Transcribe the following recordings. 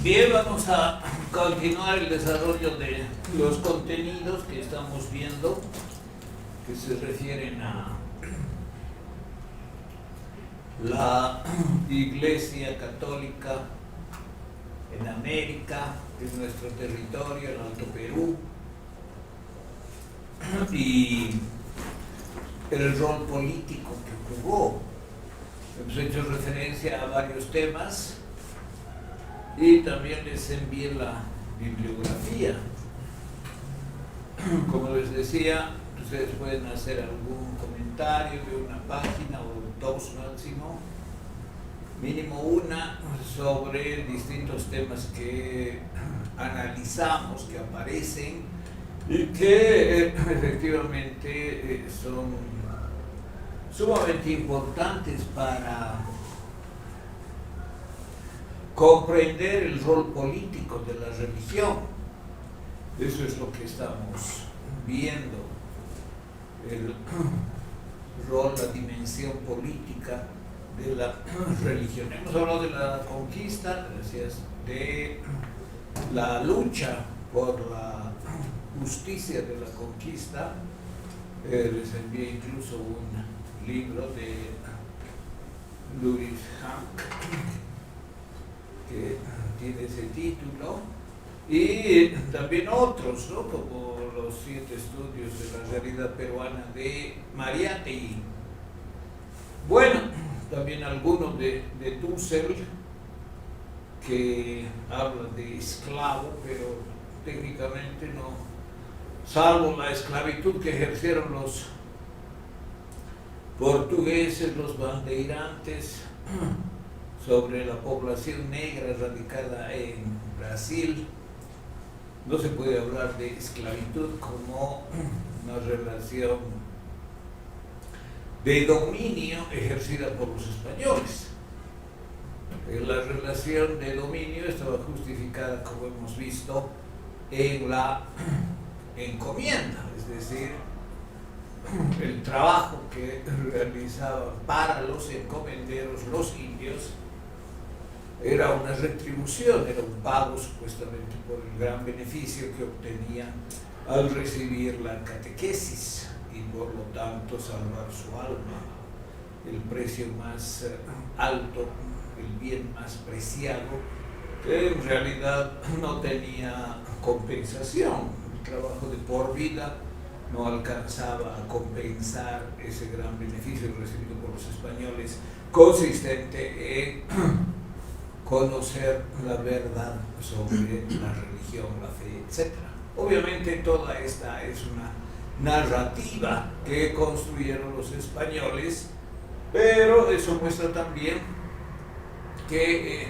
Bien, vamos a continuar el desarrollo de los contenidos que estamos viendo, que se refieren a la Iglesia Católica en América, que es nuestro territorio, el Alto Perú, y el rol político que jugó. Hemos hecho referencia a varios temas y también les envié la bibliografía. Como les decía, ustedes pueden hacer algún comentario de una página o dos máximo, mínimo una, sobre distintos temas que analizamos, que aparecen y que efectivamente son sumamente importantes para comprender el rol político de la religión. Eso es lo que estamos viendo, el rol, la dimensión política de la religión. Hemos hablado de la conquista, gracias, de la lucha por la justicia de la conquista. Les envié incluso un libro de Louis Hank que tiene ese título, y también otros, ¿no?, como los 7 estudios de la realidad peruana de Mariátegui. Bueno, también algunos de Dussel, que hablan de esclavo, pero técnicamente no, salvo la esclavitud que ejercieron los portugueses, los bandeirantes, sobre la población negra radicada en Brasil. No se puede hablar de esclavitud como una relación de dominio ejercida por los españoles. La relación de dominio estaba justificada, como hemos visto, en la encomienda, es decir, el trabajo que realizaban para los encomenderos, los indios, era una retribución, era un pago supuestamente por el gran beneficio que obtenían al recibir la catequesis y por lo tanto salvar su alma, el precio más alto, el bien más preciado, que en realidad no tenía compensación. El trabajo de por vida no alcanzaba a compensar ese gran beneficio recibido por los españoles, consistente en conocer la verdad sobre la religión, la fe, etc. Obviamente toda esta es una narrativa que construyeron los españoles, pero eso muestra también que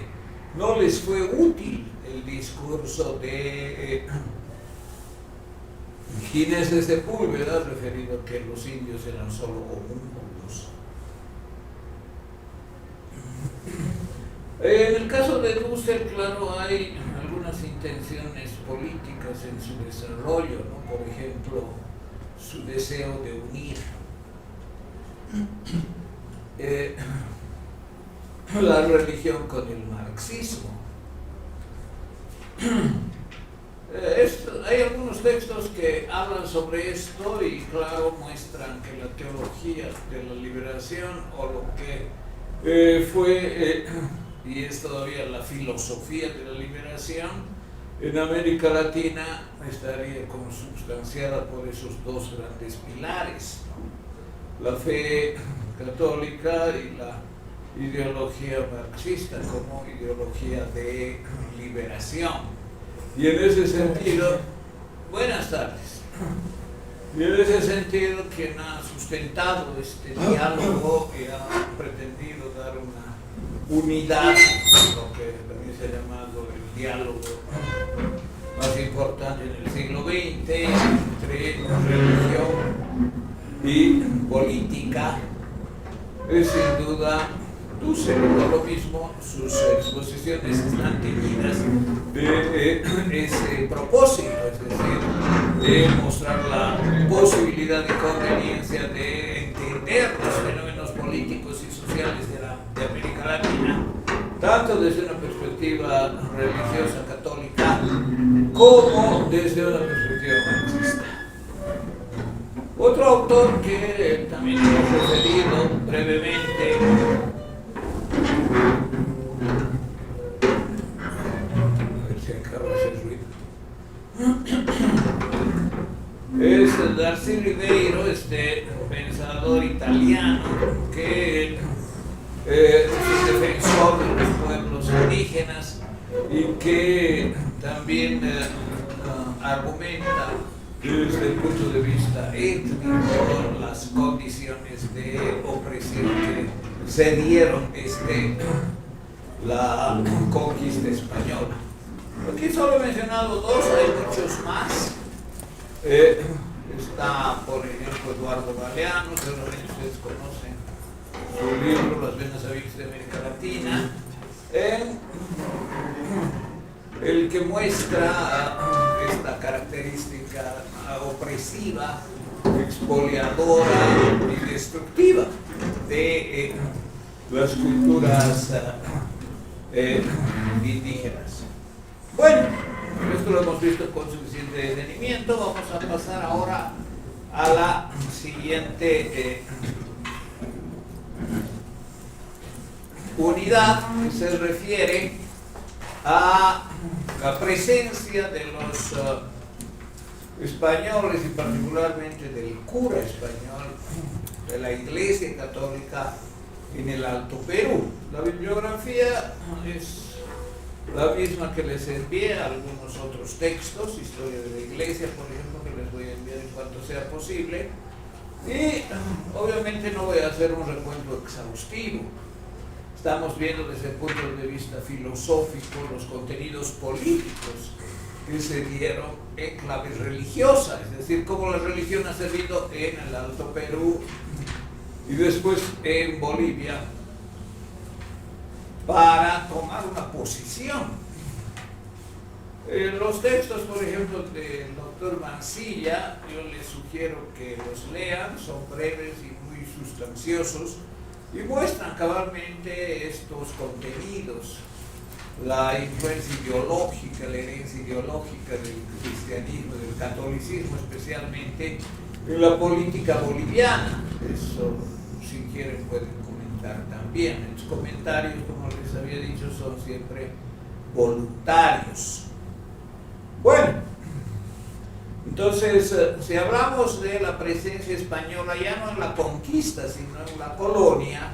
no les fue útil el discurso de Ginés de Sepúlveda, referido a que los indios eran solo homúnculos. En el caso de Dussel, claro, hay algunas intenciones políticas en su desarrollo, ¿no? Por ejemplo, su deseo de unir la religión con el marxismo. Hay algunos textos que hablan sobre esto y claro muestran que la teología de la liberación, o lo que fue y es todavía la filosofía de la liberación en América Latina, estaría consubstanciada por esos dos grandes pilares, ¿no? La fe católica y la ideología marxista como ideología de liberación. Y en ese sentido, buenas tardes, y en ese sentido quien ha sustentado este diálogo y ha pretendido dar una unidad, lo que también se ha llamado el diálogo más importante en el siglo XX entre religión y política, es sin duda Dussel. Por lo mismo, sus exposiciones están teñidas de ese propósito, es decir, de mostrar la posibilidad y conveniencia de entender los fenómenos políticos y sociales de América Latina, tanto tanto desde una perspectiva religiosa católica como desde una perspectiva marxista. Otro autor que también hemos referido brevemente es Darcy Ribeiro, este pensador italiano que es un defensor de los pueblos indígenas y que también argumenta desde el punto de vista étnico las condiciones de opresión que se dieron desde la conquista española. Aquí solo he mencionado dos, hay muchos más. Está, por ejemplo, Eduardo Galeano, seguramente ustedes conocen su libro Las venas abiertas de América Latina, el que muestra esta característica opresiva, expoliadora y destructiva de las culturas indígenas. Bueno, esto lo hemos visto con suficiente detenimiento. Vamos a pasar ahora a la siguiente unidad, que se refiere a la presencia de los españoles y particularmente del cura español de la Iglesia Católica en el Alto Perú. La bibliografía es la misma que les envié, algunos otros textos, Historia de la Iglesia, por ejemplo, que les voy a enviar en cuanto sea posible. Y obviamente no voy a hacer un recuento exhaustivo. Estamos viendo desde el punto de vista filosófico los contenidos políticos que se dieron en claves religiosas, es decir, cómo la religión ha servido en el Alto Perú y después en Bolivia para tomar una posición. Los textos, por ejemplo, del doctor Mancilla, yo les sugiero que los lean, son breves y muy sustanciosos y muestran cabalmente estos contenidos, la influencia ideológica, la herencia ideológica del cristianismo, del catolicismo especialmente, en la política boliviana. Eso, si quieren, pueden comentar también. Los comentarios, como les había dicho, son siempre voluntarios. Bueno, entonces, si hablamos de la presencia española ya no en la conquista, sino en la colonia,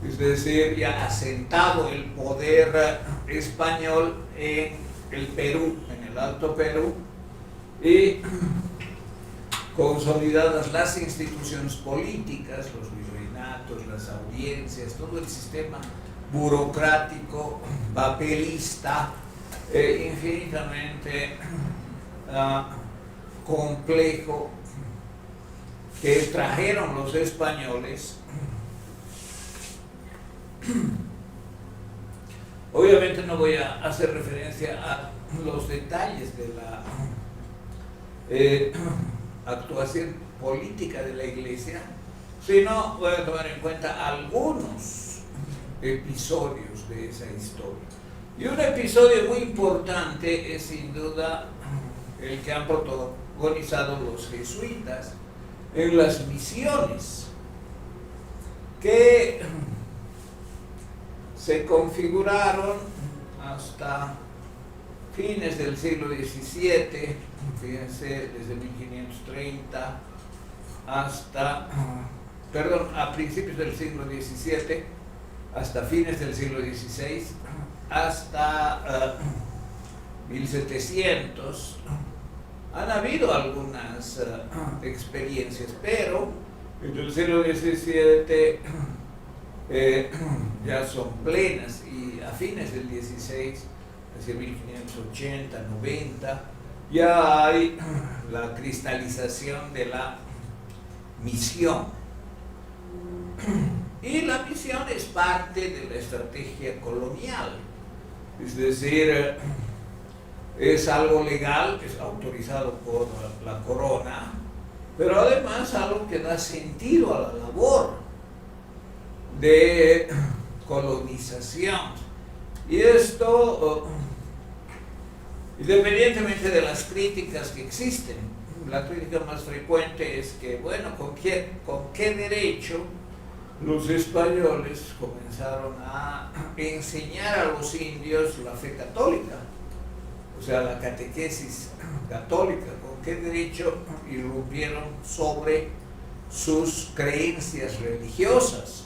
es decir, ya asentado el poder español en el Perú, en el Alto Perú, y consolidadas las instituciones políticas, los virreinatos, las audiencias, todo el sistema burocrático, papelista, infinitamente complejo que trajeron los españoles. Obviamente no voy a hacer referencia a los detalles de la actuación política de la Iglesia, sino voy a tomar en cuenta algunos episodios de esa historia. Y un episodio muy importante es sin duda el que han protagonizado los jesuitas en las misiones, que se configuraron hasta fines del siglo XVII, fíjense, desde 1530 hasta, a principios del siglo XVII, hasta fines del siglo XVI, hasta 1700, han habido algunas experiencias, pero en el siglo XVII ya son plenas, y a fines del XVI, hacia 1580, 90, ya hay la cristalización de la misión. Y la misión es parte de la estrategia colonial, es decir, es algo legal, es autorizado por la corona, pero además algo que da sentido a la labor de colonización Y esto, independientemente de las críticas que existen, la crítica más frecuente es que, bueno, ¿con qué derecho los españoles comenzaron a enseñar a los indios la fe católica? O sea, la catequesis católica, ¿con qué derecho irrumpieron sobre sus creencias religiosas,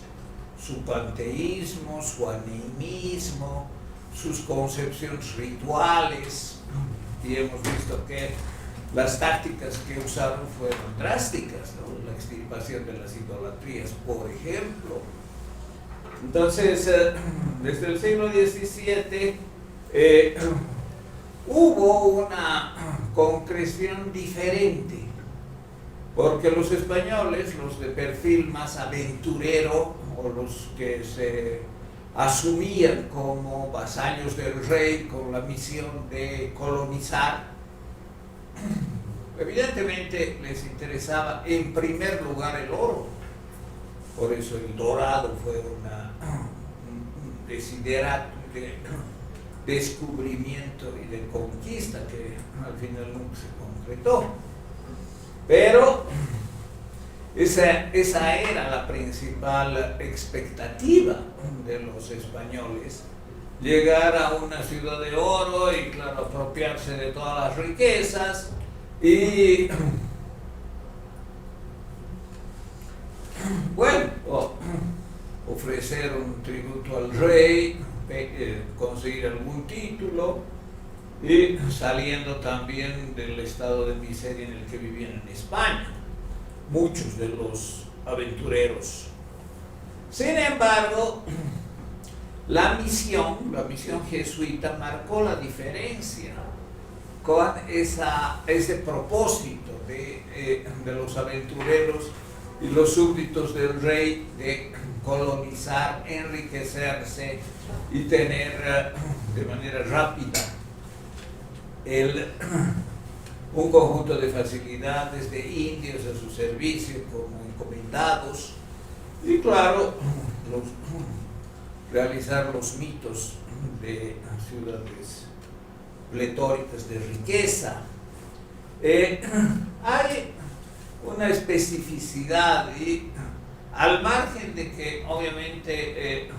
su panteísmo, su animismo, sus concepciones rituales? Y hemos visto que las tácticas que usaron fueron drásticas, ¿no? La extirpación de las idolatrías, por ejemplo. Entonces, desde el siglo XVII hubo una concreción diferente, porque los españoles, los de perfil más aventurero, o los que se asumían como vasallos del rey con la misión de colonizar, evidentemente les interesaba en primer lugar el oro. Por eso el dorado fue un desiderato de descubrimiento y de conquista que al final nunca se concretó. Pero esa era la principal expectativa de los españoles: llegar a una ciudad de oro y, claro, apropiarse de todas las riquezas y, bueno, ofrecer un tributo al rey, conseguir algún título, y saliendo también del estado de miseria en el que vivían en España muchos de los aventureros. Sin embargo, la misión jesuita marcó la diferencia con ese propósito de los aventureros y los súbditos del rey de colonizar, enriquecerse y tener de manera rápida un conjunto de facilidades, de indios a su servicio como encomendados, y, claro, realizar los mitos de ciudades pletóricas de riqueza. Hay una especificidad, y al margen de que obviamente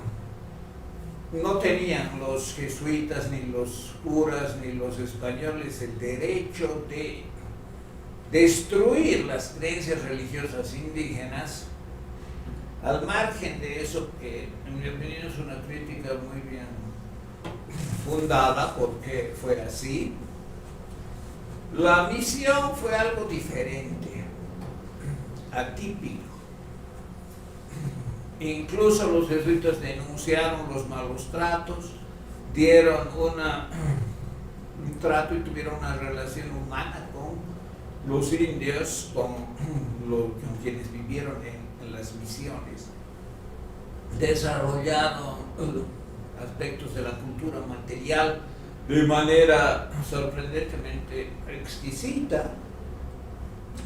no tenían los jesuitas, ni los curas, ni los españoles el derecho de destruir las creencias religiosas indígenas, al margen de eso, que en mi opinión es una crítica muy bien fundada porque fue así, la misión fue algo diferente, atípico. Incluso los jesuitas denunciaron los malos tratos, dieron un trato y tuvieron una relación humana con los indios, con quienes vivieron en las misiones. Desarrollaron aspectos de la cultura material de manera sorprendentemente exquisita: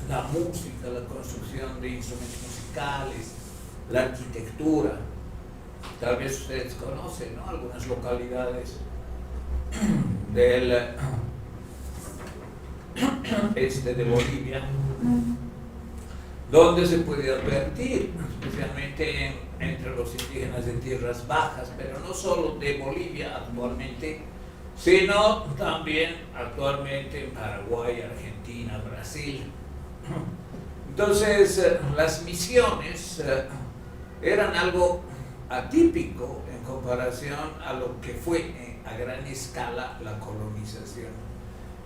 la música, la construcción de instrumentos musicales, la arquitectura. Tal vez ustedes conocen, ¿no?, algunas localidades del este de Bolivia, donde se puede advertir, especialmente entre los indígenas de tierras bajas, pero no solo de Bolivia actualmente, sino también actualmente en Paraguay, Argentina, Brasil. Entonces, las misiones eran algo atípico en comparación a lo que fue a gran escala la colonización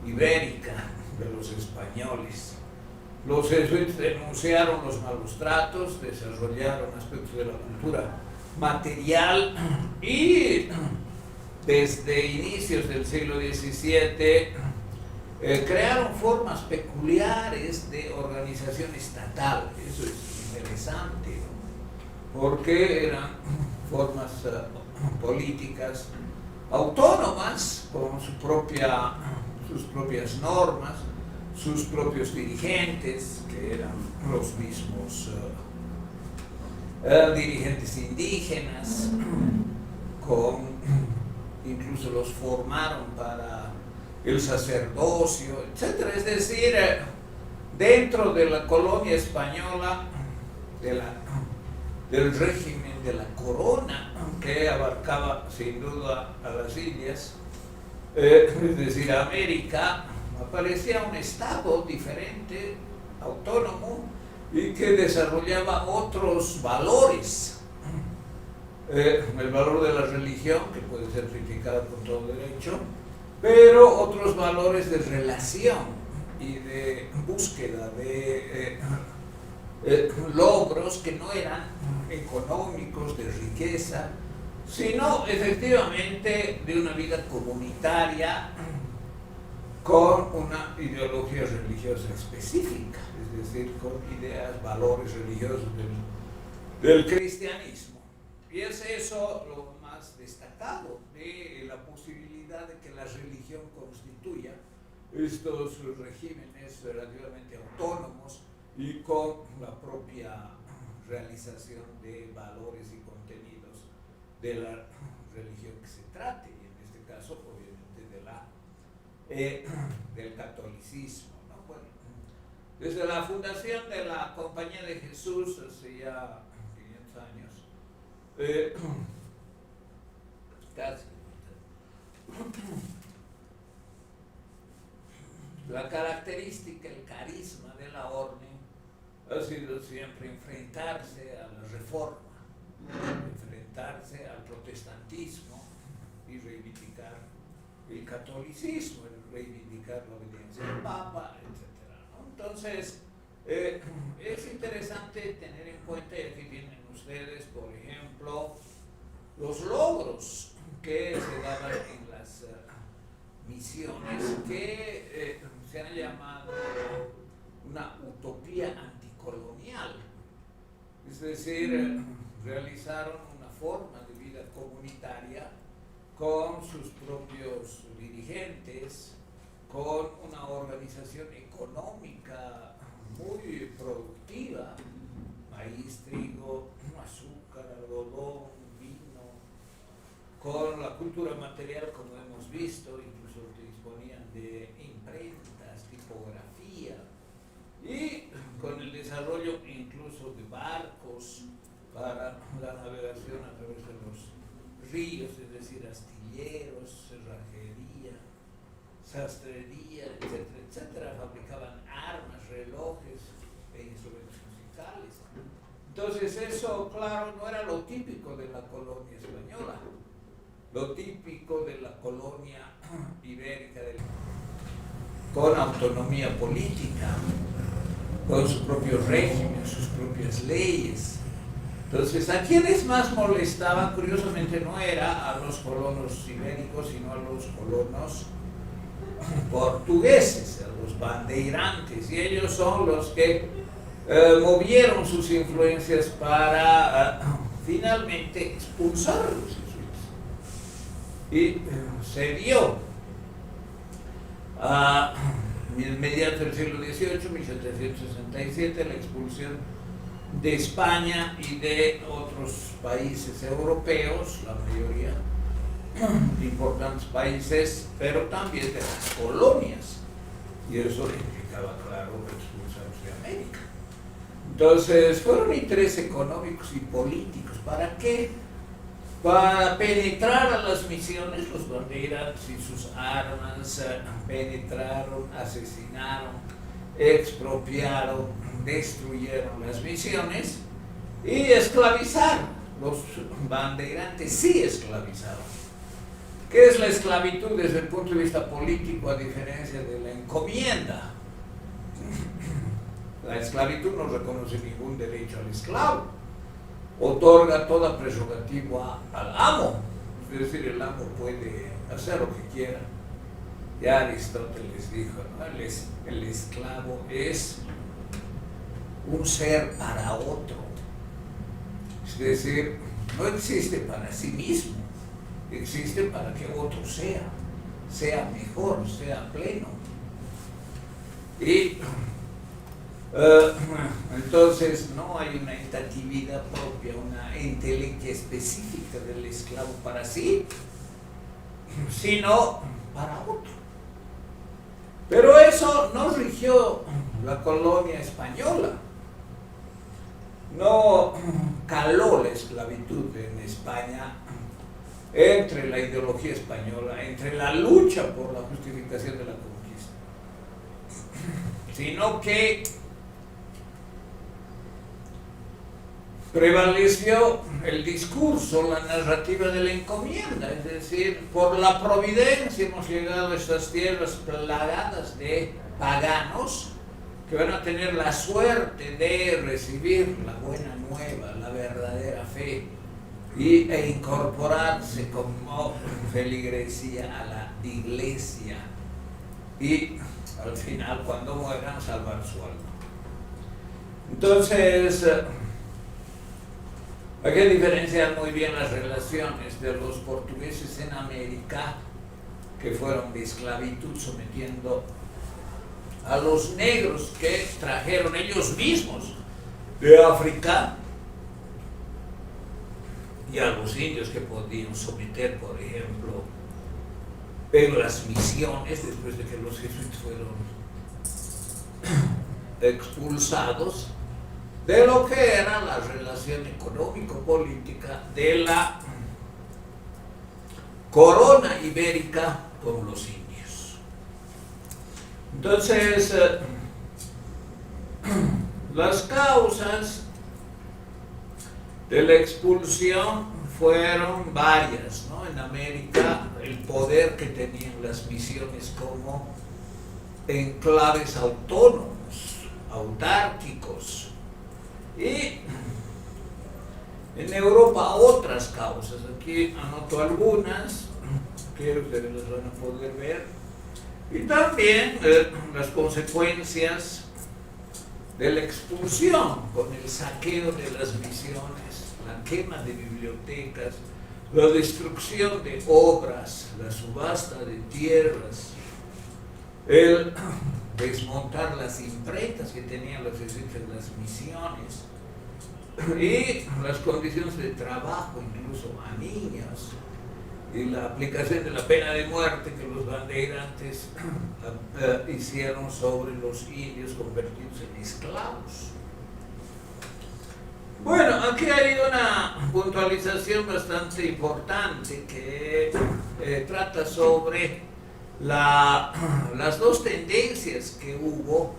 ibérica de los españoles. Los jesuitas denunciaron los malos tratos, desarrollaron aspectos de la cultura material, y desde inicios del siglo XVII crearon formas peculiares de organización estatal. Eso es interesante, ¿no?, porque eran formas políticas autónomas, con sus propias normas, sus propios dirigentes, que eran los mismos dirigentes indígenas, con incluso los formaron para el sacerdocio, etc. Es decir, dentro de la colonia española, del régimen de la corona, que abarcaba sin duda a las Indias, es decir, América, aparecía un estado diferente, autónomo, y que desarrollaba otros valores. El valor de la religión, que puede ser criticado con todo derecho, pero otros valores de relación y de búsqueda de logros que no eran económicos, de riqueza, sino efectivamente de una vida comunitaria con una ideología religiosa específica, es decir, con ideas, valores religiosos del cristianismo. Y es eso lo más destacado de la posibilidad de que la religión constituya estos regímenes relativamente autónomos y con la propia realización de valores y contenidos de la religión que se trate, y en este caso obviamente del catolicismo, ¿no? Bueno, desde la fundación de la Compañía de Jesús hace ya 500 años, casi, la característica, el carisma de la orden ha sido siempre enfrentarse a la reforma, enfrentarse al protestantismo y reivindicar el catolicismo, reivindicar la obediencia al Papa, etc., ¿no? Entonces, es interesante tener en cuenta, y aquí vienen ustedes, por ejemplo, los logros que se daban en las misiones que se han llamado una utopía anticolonial, es decir, realizaron una forma de vida comunitaria con sus propios dirigentes, con una organización económica muy productiva, maíz, trigo, azúcar, algodón, vino, con la cultura material, como hemos visto, incluso disponían de imprentas, tipografía, y con el desarrollo incluso de barcos para la navegación a través de los ríos, es decir, astilleros, cerrajería, sastrería, etcétera, etcétera. Fabricaban armas, relojes e instrumentos musicales. Entonces eso, claro, no era lo típico de la colonia española, lo típico de la colonia ibérica, con autonomía política, con su propio régimen, sus propias leyes. Entonces, ¿a quienes más molestaban? Curiosamente no era a los colonos ibéricos, sino a los colonos portugueses, a los bandeirantes, y ellos son los que movieron sus influencias para finalmente expulsar a los jesuitas. Y se dio mediante el siglo XVIII, 1767, la expulsión de España y de otros países europeos, la mayoría de importantes países, pero también de las colonias, y eso implicaba, claro, expulsarlos de América. Entonces fueron intereses económicos y políticos. ¿Para qué? Para penetrar a las misiones. Los bandeirantes y sus armas penetraron, asesinaron, expropiaron, destruyeron las misiones y esclavizaron. Los bandeirantes sí esclavizaron. ¿Qué es la esclavitud desde el punto de vista político, a diferencia de la encomienda? La esclavitud no reconoce ningún derecho al esclavo, otorga toda prerrogativa al amo, es decir, el amo puede hacer lo que quiera. Ya Aristóteles dijo, ¿no? El esclavo es un ser para otro, es decir, no existe para sí mismo, existe para que otro sea mejor, sea pleno. Y entonces no hay una estatividad propia, una entelequia específica del esclavo para sí, sino para otro. Pero eso no rigió la colonia española, no caló la esclavitud en España entre la ideología española, entre la lucha por la justificación de la conquista, sino que prevaleció el discurso, la narrativa de la encomienda, es decir, por la providencia hemos llegado a estas tierras plagadas de paganos que van a tener la suerte de recibir la buena nueva, la verdadera fe e incorporarse como feligresía a la iglesia y al final, cuando mueran, salvar su alma. Entonces, hay que diferenciar muy bien las relaciones de los portugueses en América, que fueron de esclavitud sometiendo a los negros que trajeron ellos mismos de África, y a los indios que podían someter, por ejemplo, en las misiones, después de que los jesuitas fueron expulsados, de lo que era la relación económico-política de la corona ibérica con los indios. Entonces, las causas de la expulsión fueron varias, ¿no? En América, el poder que tenían las misiones como enclaves autónomos, autárquicos, y en Europa otras causas. Aquí anoto algunas que ustedes las van a poder ver, y también las consecuencias de la expulsión con el saqueo de las misiones, la quema de bibliotecas, la destrucción de obras, la subasta de tierras, el desmontar las imprentas que tenían los jesuitas en las misiones y las condiciones de trabajo incluso a niños y la aplicación de la pena de muerte que los bandeirantes hicieron sobre los indios convertidos en esclavos. Bueno, aquí hay una puntualización bastante importante que trata sobre las dos tendencias que hubo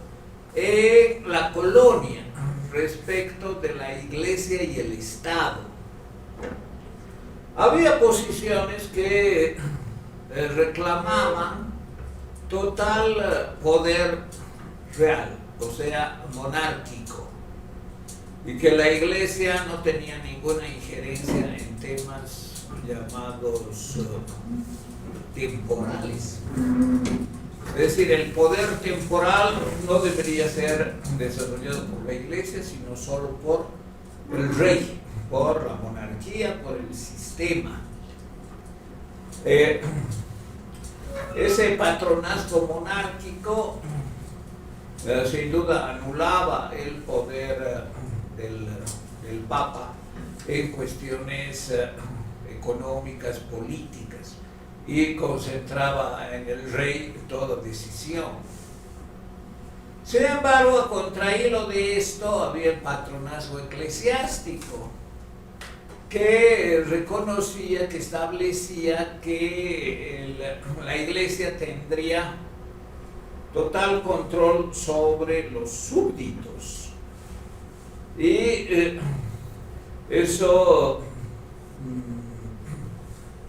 en la colonia respecto de la iglesia y el Estado. Había posiciones que reclamaban total poder real, o sea, monárquico, y que la iglesia no tenía ninguna injerencia en temas llamados temporales. Es decir, el poder temporal no debería ser desarrollado por la iglesia, sino solo por el rey, por la monarquía, por el sistema. Ese patronazgo monárquico sin duda anulaba el poder del Papa en cuestiones económicas, políticas, y concentraba en el rey toda decisión. Sin embargo, a contrahilo de esto, había el patronazgo eclesiástico, que reconocía, que establecía que la iglesia tendría total control sobre los súbditos. Y eso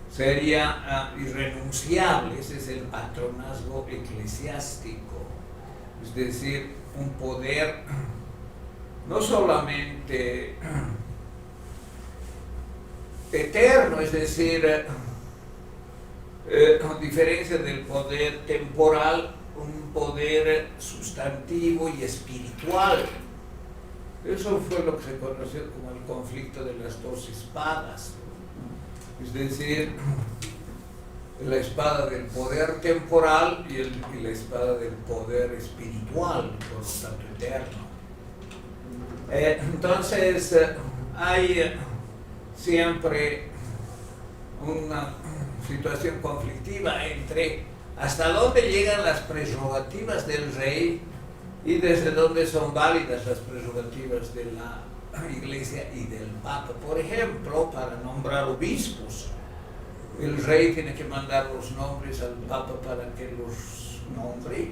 sería irrenunciable. Ese es el patronazgo eclesiástico, es decir, un poder no solamente eterno, es decir, a diferencia del poder temporal, un poder sustantivo y espiritual. Eso fue lo que se conoció como el conflicto de las dos espadas, es decir, la espada del poder temporal y la espada del poder espiritual, por lo tanto eterno. Entonces, hay siempre una situación conflictiva entre hasta dónde llegan las prerrogativas del rey y desde dónde son válidas las prerrogativas de la Iglesia y del Papa. Por ejemplo, para nombrar obispos, el rey tiene que mandar los nombres al Papa para que los nombre,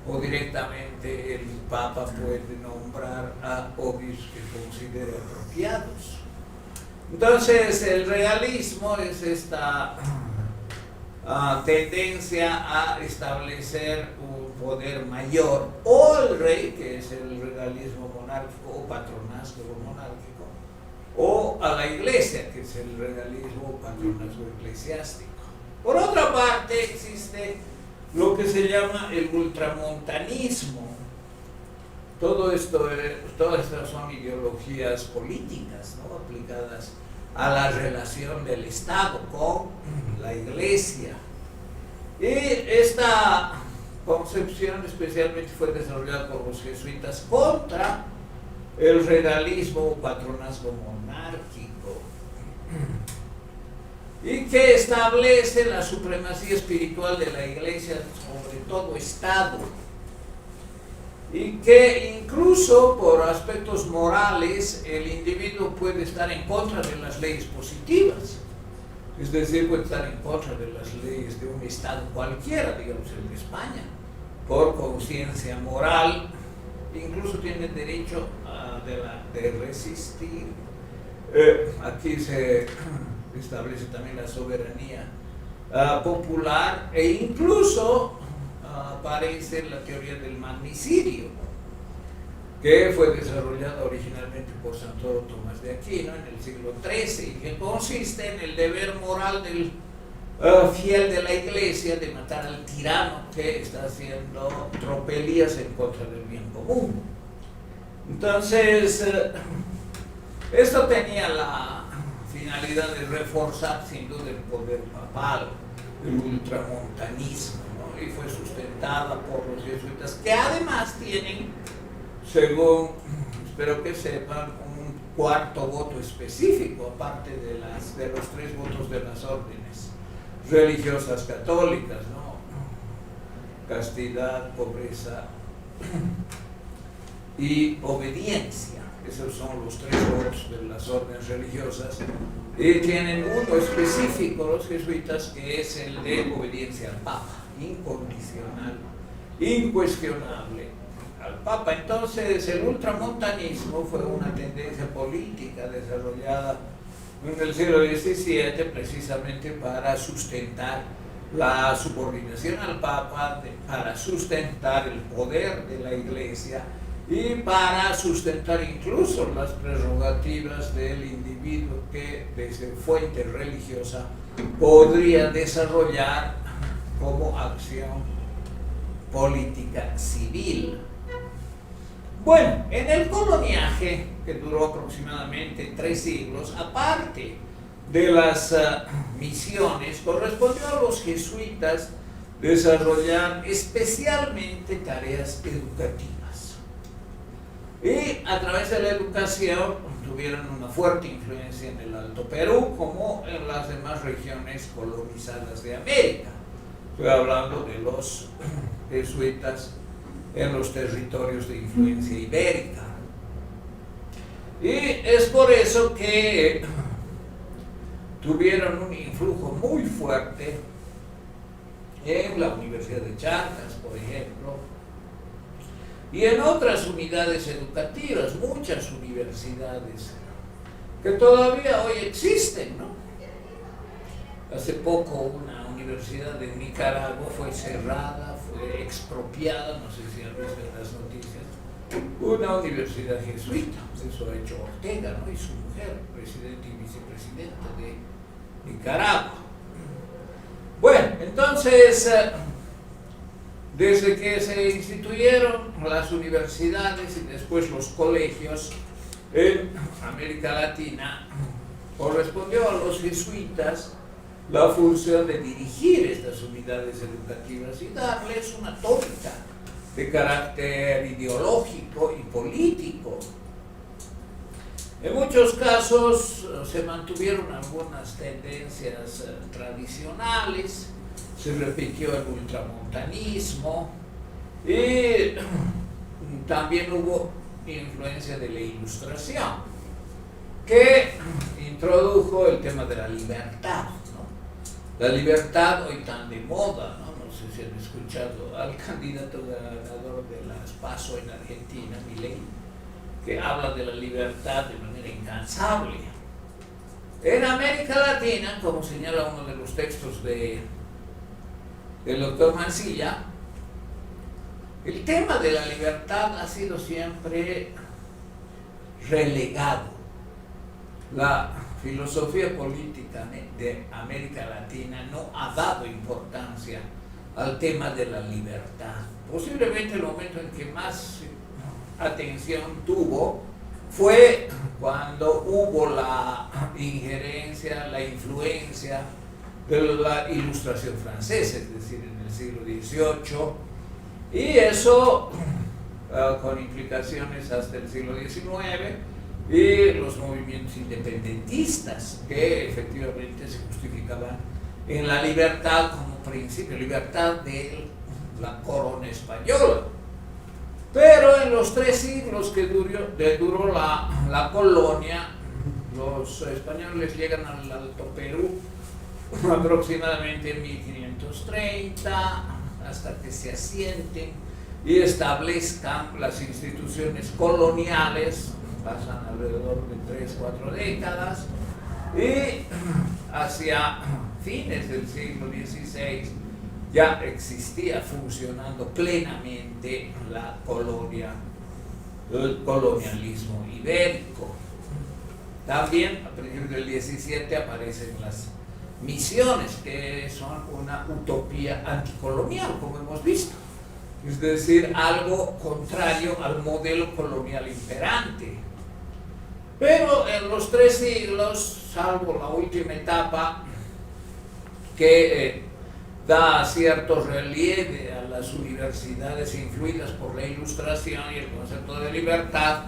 o directamente el Papa puede nombrar a obispos que considere apropiados. Entonces, el realismo es esta tendencia a establecer un poder mayor, o el rey, que es el regalismo monárquico o patronazgo monárquico, o a la iglesia, que es el regalismo o patronazgo eclesiástico. Por otra parte, existe lo que se llama el ultramontanismo. Todo esto, todas estas son ideologías políticas, ¿no?, aplicadas a la relación del Estado con la Iglesia. Y esta concepción especialmente fue desarrollada por los jesuitas contra el regalismo o patronazgo monárquico, y que establece la supremacía espiritual de la Iglesia sobre todo Estado, y que incluso por aspectos morales el individuo puede estar en contra de las leyes positivas, es decir, puede estar en contra de las leyes de un Estado cualquiera, digamos el de España, por conciencia moral, incluso tiene derecho de resistir. Aquí se establece también la soberanía popular, e incluso aparece la teoría del magnicidio, que fue desarrollada originalmente por Santo Tomás de Aquino en el siglo XIII, y que consiste en el deber moral del fiel de la Iglesia de matar al tirano que está haciendo tropelías en contra del bien común. Entonces, esto tenía la finalidad de reforzar sin duda el poder papal, el ultramontanismo, ¿no?, y fue sustentada por los jesuitas, que además tienen, según espero que sepan, un cuarto voto específico, aparte de los 3 votos de las órdenes religiosas católicas, ¿no?, castidad, pobreza y obediencia. Esos son los 3 votos de las órdenes religiosas, y tienen uno específico los jesuitas, que es el de obediencia al Papa, incondicional, incuestionable al Papa. Entonces, el ultramontanismo fue una tendencia política desarrollada en el siglo XVII precisamente para sustentar la subordinación al Papa, para sustentar el poder de la Iglesia y para sustentar incluso las prerrogativas del individuo que desde fuente religiosa podría desarrollar como acción política civil. Bueno, en el coloniaje, que duró aproximadamente 3 siglos, aparte de las misiones, correspondió a los jesuitas desarrollar especialmente tareas educativas. Y a través de la educación tuvieron una fuerte influencia en el Alto Perú, como en las demás regiones colonizadas de América. Estoy hablando de los jesuitas en los territorios de influencia ibérica. Y es por eso que tuvieron un influjo muy fuerte en la Universidad de Charcas, por ejemplo, y en otras unidades educativas, muchas universidades que todavía hoy existen, ¿no? Hace poco una universidad de Nicaragua fue cerrada, fue expropiada, no sé si han visto en las noticias, una universidad jesuita. Eso ha hecho Ortega, ¿no?, y su mujer, presidente y vicepresidenta de Nicaragua. Bueno, entonces, desde que se instituyeron las universidades y después los colegios en América Latina, correspondió a los jesuitas la función de dirigir estas unidades educativas y darles una tónica de carácter ideológico y político. En muchos casos se mantuvieron algunas tendencias tradicionales, se repitió el ultramontanismo y también hubo influencia de la Ilustración, que introdujo el tema de la libertad, ¿no? La libertad hoy tan de moda, ¿no? No sé si han escuchado al candidato ganador de las PASO en Argentina, Milei, que habla de la libertad de manera incansable. En América Latina, como señala uno de los textos del doctor Mansilla, el tema de la libertad ha sido siempre relegado. La filosofía política de América Latina no ha dado importancia al tema de la libertad. Posiblemente el momento en que más atención tuvo fue cuando hubo la injerencia, la influencia de la Ilustración francesa, es decir, en el siglo XVIII, y eso con implicaciones hasta el siglo XIX, y los movimientos independentistas que efectivamente se justificaban en la libertad como principio, libertad de la corona española. Pero en los 3 siglos que duró la colonia, los españoles llegan al Alto Perú aproximadamente en 1530, hasta que se asienten y establezcan las instituciones coloniales. Pasan alrededor de 3-4 décadas, y hacia fines del siglo XVI ya existía funcionando plenamente la colonia, el colonialismo ibérico. También a principios del XVII aparecen las misiones, que son una utopía anticolonial, como hemos visto, es decir, algo contrario al modelo colonial imperante. Pero en los 3 siglos, salvo la última etapa que da cierto relieve a las universidades influidas por la Ilustración y el concepto de libertad,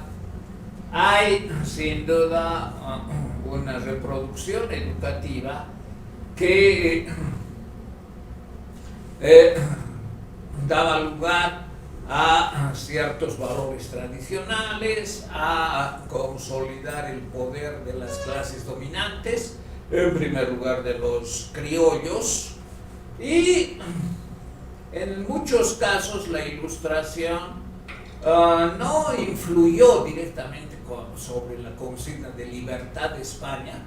hay sin duda una reproducción educativa que daba lugar a ciertos valores tradicionales, a consolidar el poder de las clases dominantes, en primer lugar de los criollos, y en muchos casos la Ilustración no influyó directamente sobre la consigna de libertad de España,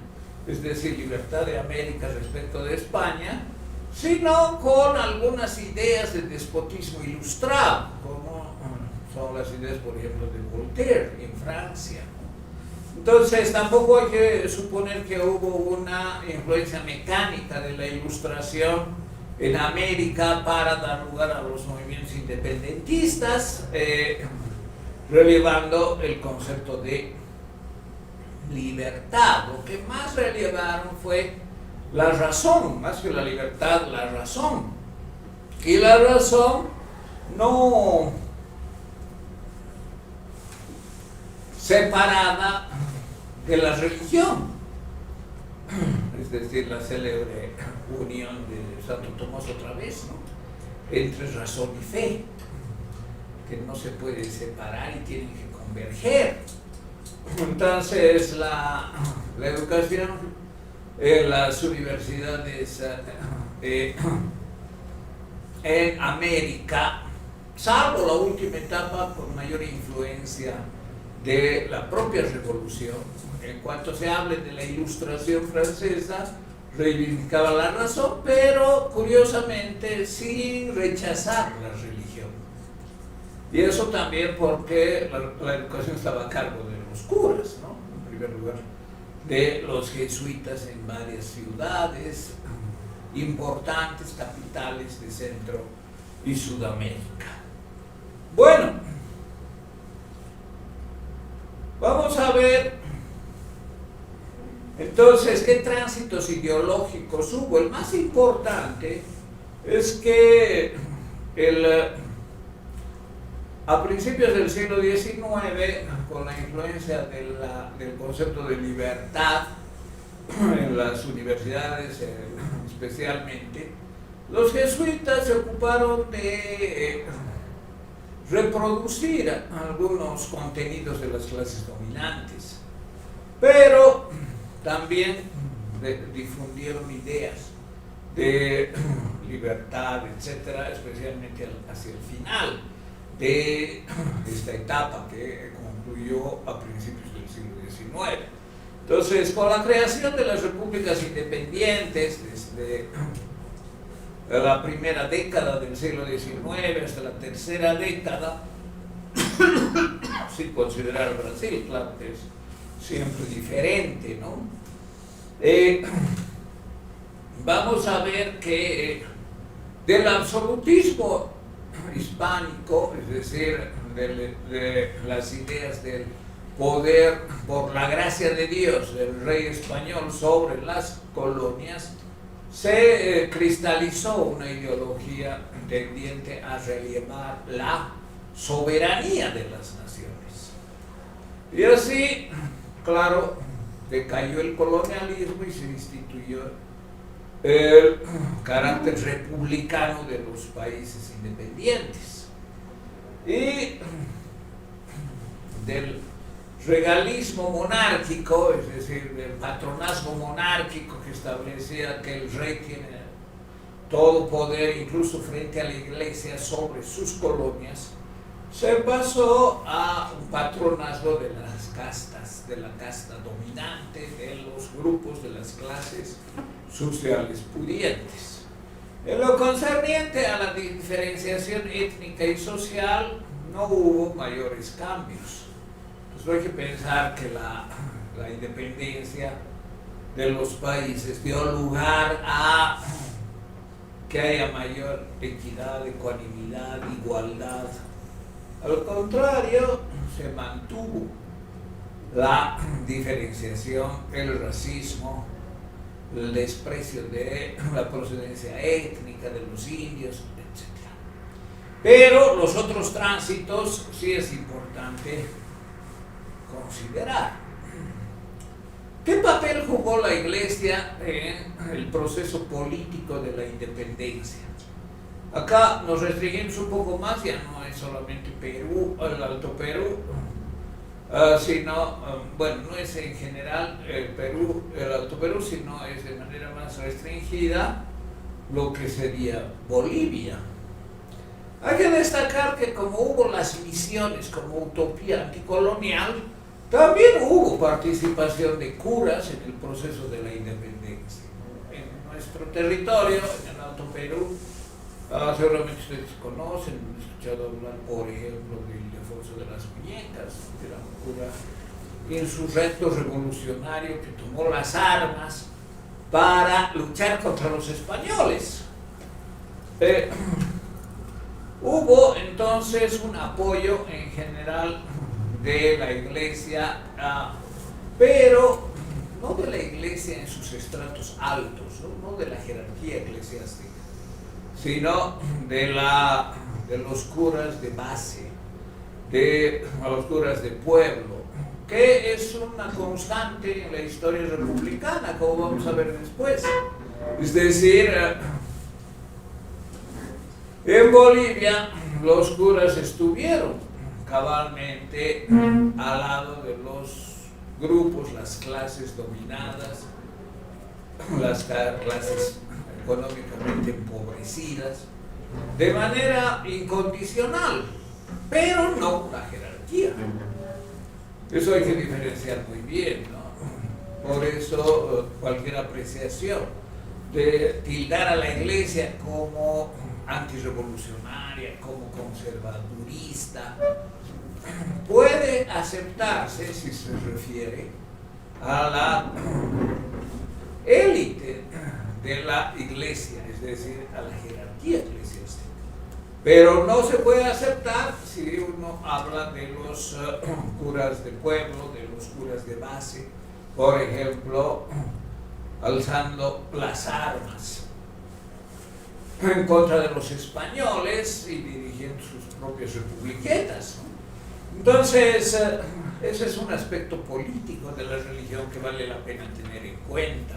es decir, libertad de América respecto de España, sino con algunas ideas de despotismo ilustrado, como son las ideas, por ejemplo, de Voltaire en Francia. Entonces, tampoco hay que suponer que hubo una influencia mecánica de la Ilustración en América para dar lugar a los movimientos independentistas, relevando el concepto de libertad. Lo que más relevaron fue la razón, más que la libertad, la razón. Y la razón no separada de la religión, es decir, la célebre unión de Santo Tomás otra vez, ¿no?, entre razón y fe, que no se puede separar y tienen que converger. Entonces la educación en las universidades en América, salvo la última etapa con mayor influencia de la propia revolución, en cuanto se hable de la Ilustración francesa, reivindicaba la razón, pero curiosamente sin rechazar la religión. Y eso también porque la educación estaba a cargo de los curas, ¿no?, en primer lugar, de los jesuitas en varias ciudades importantes, capitales de Centro y Sudamérica. Bueno, vamos a ver entonces qué tránsitos ideológicos hubo. El más importante es que A principios del siglo XIX, con la influencia del concepto de libertad en las universidades especialmente, los jesuitas se ocuparon de reproducir algunos contenidos de las clases dominantes, pero también difundieron ideas de libertad, etcétera, especialmente hacia el final de esta etapa que concluyó a principios del siglo XIX. Entonces, con la creación de las repúblicas independientes, desde la primera década del siglo XIX hasta la tercera década, sin considerar a Brasil, claro que es siempre diferente, ¿no? Vamos a ver que del absolutismo hispánico, es decir, de las ideas del poder por la gracia de Dios del rey español sobre las colonias, se cristalizó una ideología tendiente a relevar la soberanía de las naciones. Y así, claro, decayó el colonialismo y se instituyó el carácter republicano de los países independientes. Y del regalismo monárquico, es decir, del patronazgo monárquico que establecía que el rey tiene todo poder, incluso frente a la iglesia, sobre sus colonias, se pasó a un patronazgo de las castas, de la casta dominante, de los grupos, de las clases sociales pudientes. En lo concerniente a la diferenciación étnica y social, no hubo mayores cambios. Hay que pensar que la independencia de los países dio lugar a que haya mayor equidad, ecuanimidad, igualdad. Al contrario, se mantuvo la diferenciación, el racismo, el desprecio de la procedencia étnica de los indios, etc. Pero los otros tránsitos sí es importante considerar. ¿Qué papel jugó la Iglesia en el proceso político de la independencia? Acá nos restringimos un poco más, ya no es solamente Perú, el Alto Perú, sino, bueno, no es en general el Alto Perú, sino es de manera más restringida lo que sería Bolivia. Hay que destacar que como hubo las misiones como utopía anticolonial, también hubo participación de curas en el proceso de la independencia. En nuestro territorio, en el Alto Perú, seguramente ustedes conocen, han escuchado hablar, por ejemplo, de Ildefonso de las Muñecas, que era un cura insurrecto revolucionario que tomó las armas para luchar contra los españoles. Hubo entonces un apoyo en general de la Iglesia, pero no de la Iglesia en sus estratos altos, no de la jerarquía eclesiástica, sino de los curas de base, de los curas de pueblo, que es una constante en la historia republicana, como vamos a ver después. Es decir, en Bolivia los curas estuvieron cabalmente al lado de los grupos, las clases dominadas, las clases económicamente empobrecidas, de manera incondicional, pero no la jerarquía. Eso hay que diferenciar muy bien, ¿no? Por eso cualquier apreciación de tildar a la Iglesia como antirrevolucionaria, como conservadurista, puede aceptarse si se refiere a la élite de la Iglesia, es decir, a la jerarquía eclesiástica. Pero no se puede aceptar si uno habla de los curas de pueblo, de los curas de base, por ejemplo, alzando las armas. en contra de los españoles y dirigiendo sus propias republiquetas, ¿no? Entonces, ese es un aspecto político de la religión que vale la pena tener en cuenta.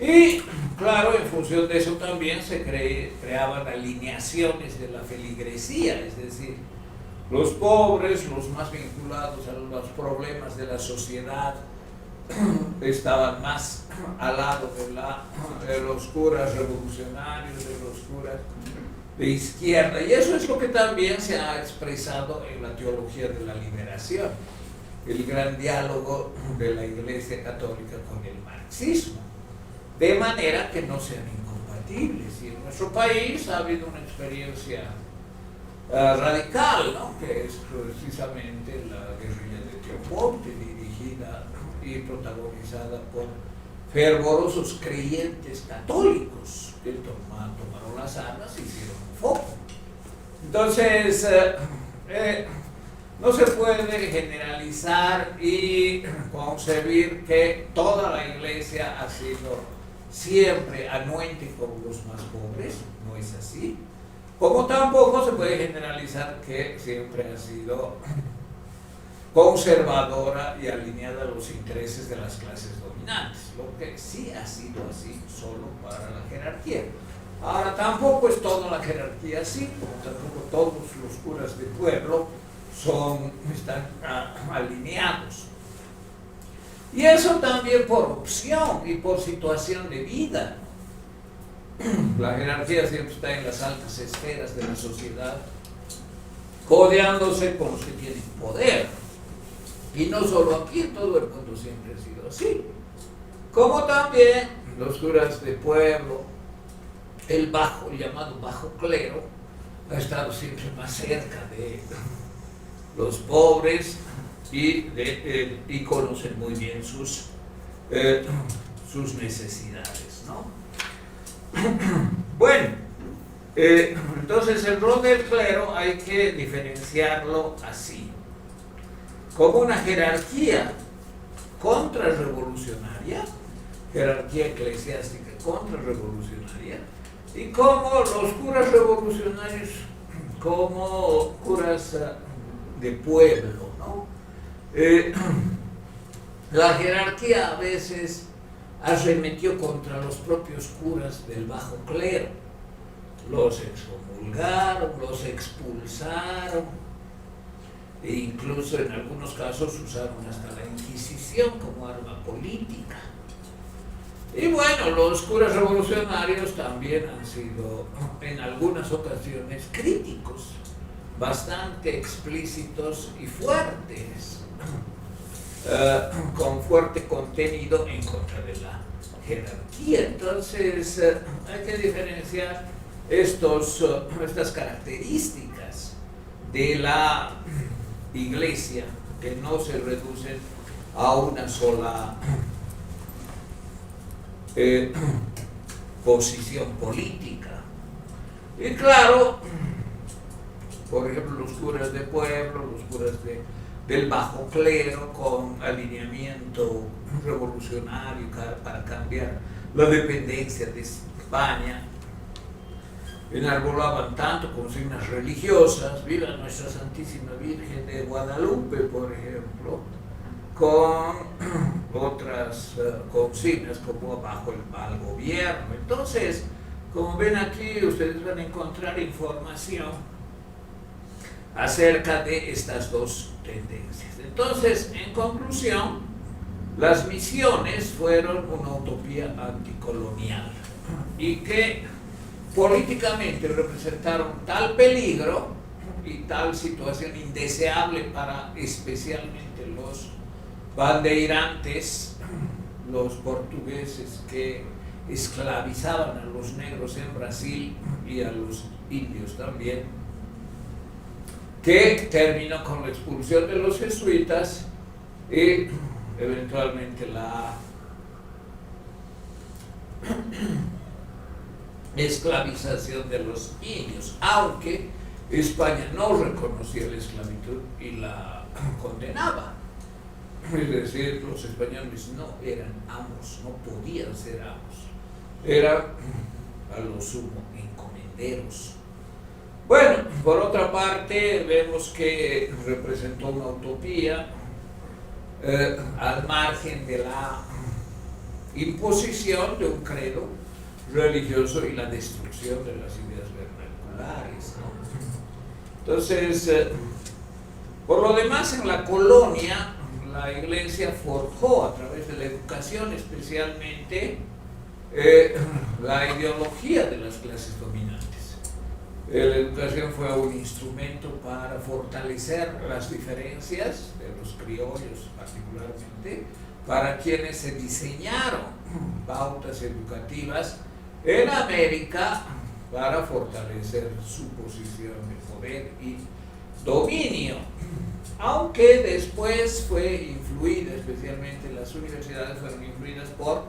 Y, claro, en función de eso también se creaban alineaciones de la feligresía, es decir, los pobres, los más vinculados a los problemas de la sociedad, estaban más al lado de los curas revolucionarios, de los curas de izquierda, y eso es lo que también se ha expresado en la teología de la liberación, el gran diálogo de la Iglesia Católica con el marxismo, de manera que no sean incompatibles. Y en nuestro país ha habido una experiencia radical, ¿no?, que es precisamente la guerrilla de Teoponte, dirigida y protagonizada por fervorosos creyentes católicos que tomaron las armas y hicieron un foco. Entonces, no se puede generalizar y concebir que toda la Iglesia ha sido siempre anuente con los más pobres, no es así. Como tampoco se puede generalizar que siempre ha sido conservadora y alineada a los intereses de las clases dominantes, lo que sí ha sido así solo para la jerarquía. Ahora, tampoco es toda la jerarquía así, como tampoco todos los curas de pueblo están alineados. Y eso también por opción y por situación de vida. La jerarquía siempre está en las altas esferas de la sociedad, codeándose con los que tienen poder. Y no solo aquí, en todo el mundo siempre ha sido así. Como también los curas de pueblo, el llamado bajo clero, ha estado siempre más cerca de los pobres y conocen muy bien sus necesidades, ¿no? Bueno, entonces el rol del clero hay que diferenciarlo así, como una jerarquía contrarrevolucionaria, jerarquía eclesiástica contrarrevolucionaria, y como los curas revolucionarios, como curas de pueblo, ¿no? La jerarquía a veces arremetió contra los propios curas del bajo clero, los excomulgaron, los expulsaron, e incluso en algunos casos usaron hasta la Inquisición como arma política. Y bueno, los curas revolucionarios también han sido en algunas ocasiones críticos, bastante explícitos y fuertes, con fuerte contenido en contra de la jerarquía. Entonces hay que diferenciar estas características de la Iglesia, que no se reducen a una sola posición política. Y claro, por ejemplo, los curas de pueblo, los curas del bajo clero con alineamiento revolucionario para cambiar la dependencia de España, enarbolaban tanto consignas religiosas, viva nuestra Santísima Virgen de Guadalupe, por ejemplo, con otras consignas como bajo el mal gobierno. Entonces, como ven aquí, ustedes van a encontrar información acerca de estas dos tendencias. Entonces, en conclusión, las misiones fueron una utopía anticolonial y que políticamente representaron tal peligro y tal situación indeseable para especialmente los bandeirantes, los portugueses que esclavizaban a los negros en Brasil y a los indios también, que terminó con la expulsión de los jesuitas y eventualmente la esclavización de los indios, aunque España no reconocía la esclavitud y la condenaba. Es decir, los españoles no eran amos, no podían ser amos. Era a los sumo encomenderos. Bueno, por otra parte, vemos que representó una utopía al margen de la imposición de un credo religioso y la destrucción de las ideas vernaculares, ¿no? Entonces, por lo demás, en la colonia, la Iglesia forjó a través de la educación especialmente la ideología de las clases dominantes. La educación fue un instrumento para fortalecer las diferencias de los criollos particularmente, para quienes se diseñaron pautas educativas en América para fortalecer su posición de poder y dominio, aunque después fue influida, especialmente las universidades fueron influidas por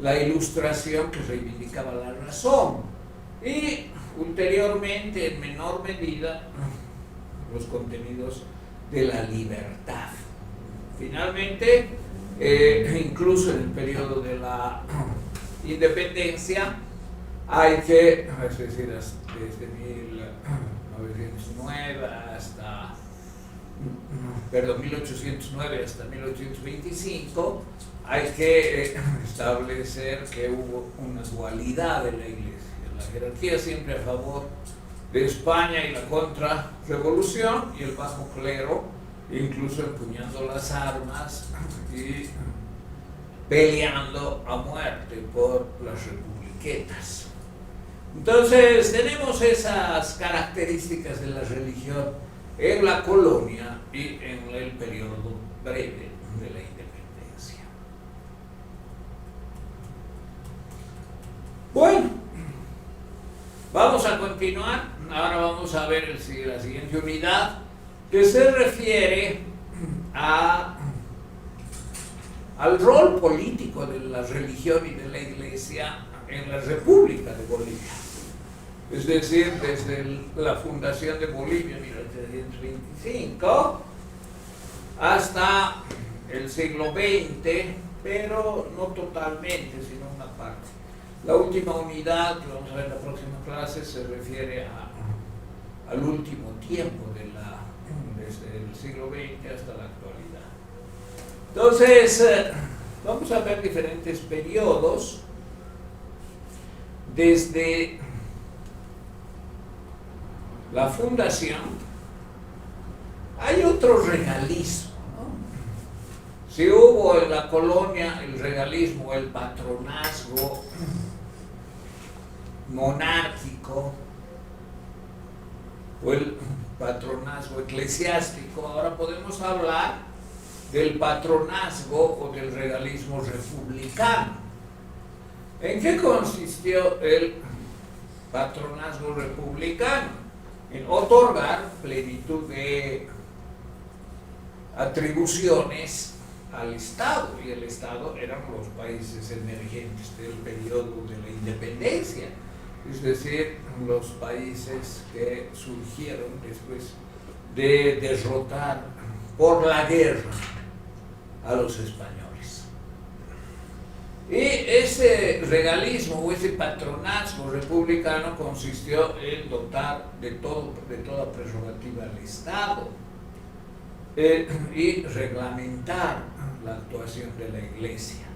la Ilustración, que reivindicaba la razón, y ulteriormente, en menor medida, los contenidos de la libertad. Finalmente, incluso en el periodo de la independencia, hay que, es decir, desde 1809 hasta 1825, hay que establecer que hubo una dualidad de la Iglesia. La jerarquía siempre a favor de España y la contrarrevolución, y el bajo clero incluso empuñando las armas y peleando a muerte por las republiquetas. Entonces tenemos esas características de la religión en la colonia y en el periodo breve de la independencia. Bueno, vamos a continuar. Ahora vamos a ver la siguiente unidad, que se refiere al rol político de la religión y de la Iglesia en la República de Bolivia. Es decir, desde la fundación de Bolivia en 1825 hasta el siglo XX, pero no totalmente, sino una parte. La última unidad, que vamos a ver en la próxima clase, se refiere al último tiempo desde el siglo XX hasta la actualidad. Entonces, vamos a ver diferentes periodos desde la fundación. Hay otro regalismo, ¿no? Si hubo en la colonia el regalismo, el patronazgo monárquico o el patronazgo eclesiástico, ahora podemos hablar del patronazgo o del regalismo republicano. ¿En qué consistió el patronazgo republicano? En otorgar plenitud de atribuciones al Estado, y el Estado eran los países emergentes del periodo de la independencia, es decir, los países que surgieron después de derrotar por la guerra a los españoles. Y ese regalismo o ese patronazgo republicano consistió en dotar de toda prerrogativa al Estado y reglamentar la actuación de la Iglesia.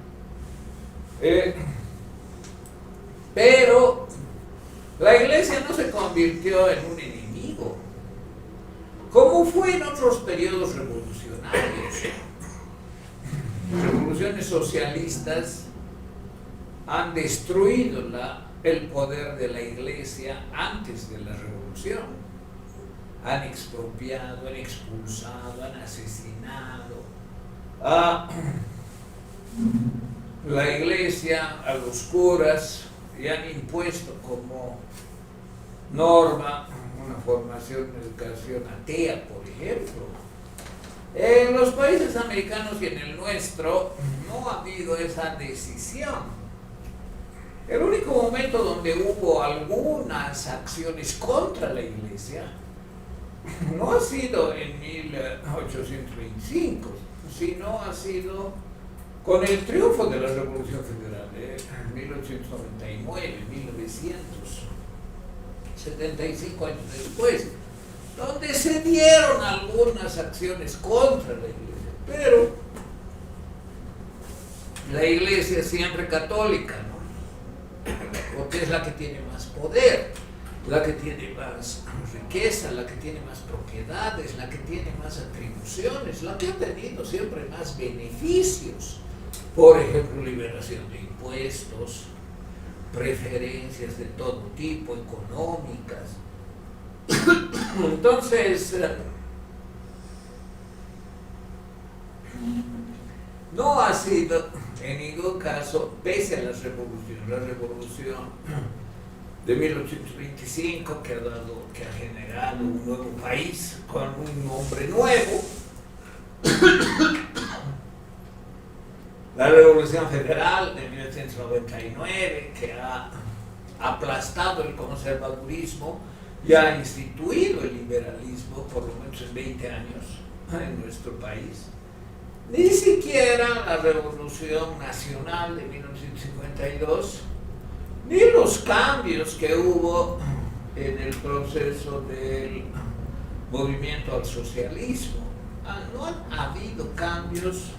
Pero la Iglesia no se convirtió en un enemigo, como fue en otros periodos revolucionarios. Revoluciones socialistas han destruido el poder de la Iglesia antes de la revolución. Han expropiado, han expulsado, han asesinado a la Iglesia, a los curas, y han impuesto como norma una formación de educación atea, por ejemplo. En los países americanos y en el nuestro no ha habido esa decisión. El único momento donde hubo algunas acciones contra la Iglesia no ha sido en 1825, sino ha sido Con el triunfo de la Revolución Federal en 1899, 1975 años después, donde se dieron algunas acciones contra la Iglesia, pero la Iglesia siempre católica, ¿no? Porque es la que tiene más poder, la que tiene más riqueza, la que tiene más propiedades, la que tiene más atribuciones, la que ha tenido siempre más beneficios, por ejemplo, liberación de impuestos, preferencias de todo tipo, económicas. Entonces, no ha sido en ningún caso, pese a la revolución de 1825 que ha generado un nuevo país con un nombre nuevo, la Revolución Federal de 1999 que ha aplastado el conservadurismo y ha instituido el liberalismo por lo menos en 20 años en nuestro país. Ni siquiera la Revolución Nacional de 1952, ni los cambios que hubo en el proceso del movimiento al socialismo. No han habido cambios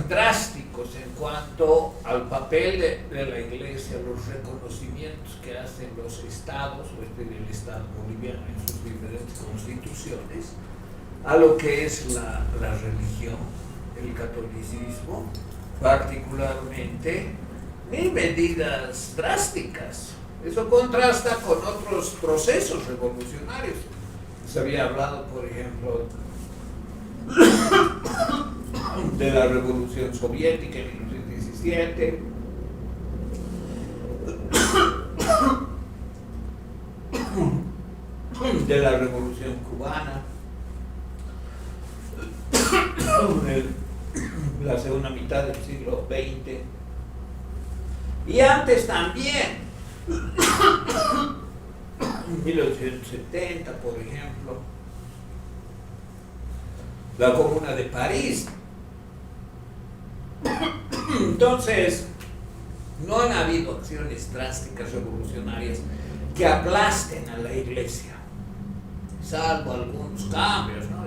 drásticos en cuanto al papel de la Iglesia, los reconocimientos que hacen los estados, o el Estado boliviano en sus diferentes constituciones, a lo que es la religión, el catolicismo, particularmente, ni medidas drásticas. Eso contrasta con otros procesos revolucionarios. Se había hablado, por ejemplo, de la Revolución Soviética en 1917, de la Revolución Cubana, la segunda mitad del siglo XX, y antes también, 1870, por ejemplo, la Comuna de París. Entonces, no han habido acciones drásticas revolucionarias que aplasten a la Iglesia, salvo algunos cambios, ¿no?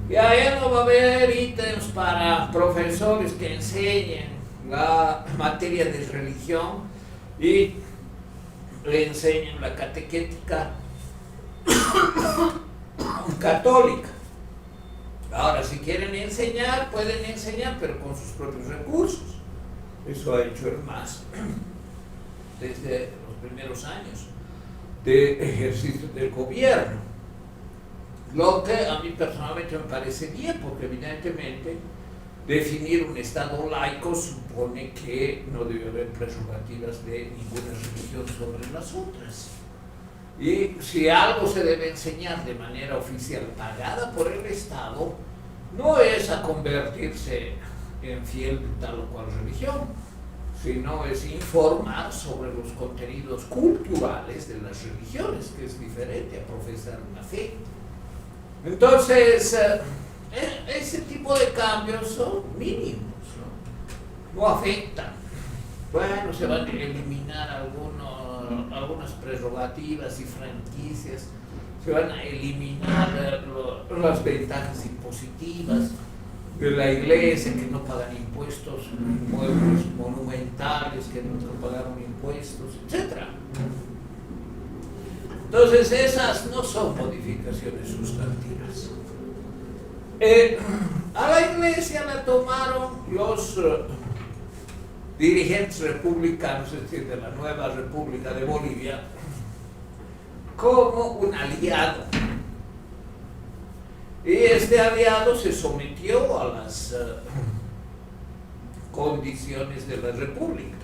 Ya no va a haber ítems para profesores que enseñen la materia de religión y le enseñen la catequética católica. Ahora, si quieren enseñar, pueden enseñar, pero con sus propios recursos. Eso ha hecho el MAS desde los primeros años de ejercicio del gobierno. Lo que a mí personalmente me parece bien, porque evidentemente definir un Estado laico supone que no debe haber prerrogativas de ninguna religión sobre las otras. Y si algo se debe enseñar de manera oficial pagada por el Estado, no es a convertirse en fiel de tal o cual religión, sino es informar sobre los contenidos culturales de las religiones, que es diferente a profesar una fe. Entonces, ese tipo de cambios son mínimos, no afectan. Bueno, se van a eliminar algunas prerrogativas y franquicias, se van a eliminar las ventajas impositivas de la Iglesia, que no pagan impuestos, inmuebles monumentales que no pagaron impuestos, etc. Entonces, esas no son modificaciones sustantivas. A la Iglesia la tomaron los dirigentes republicanos, es decir, de la nueva República de Bolivia, como un aliado. Y este aliado se sometió a las condiciones de la República.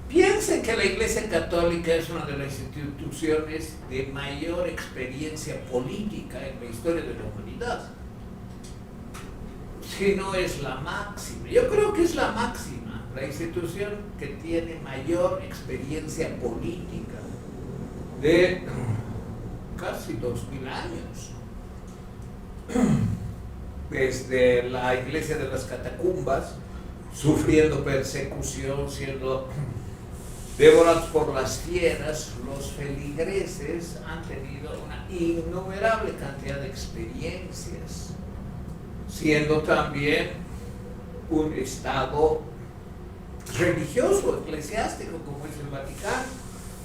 Piensen que la Iglesia Católica es una de las instituciones de mayor experiencia política en la historia de la humanidad. Si no es la máxima, yo creo que es la máxima, la institución que tiene mayor experiencia política de casi 2000 años. desde la iglesia de las catacumbas, sufriendo persecución, siendo devorados por las fieras, los feligreses han tenido una innumerable cantidad de experiencias, siendo también un estado religioso, eclesiástico, como es el Vaticano,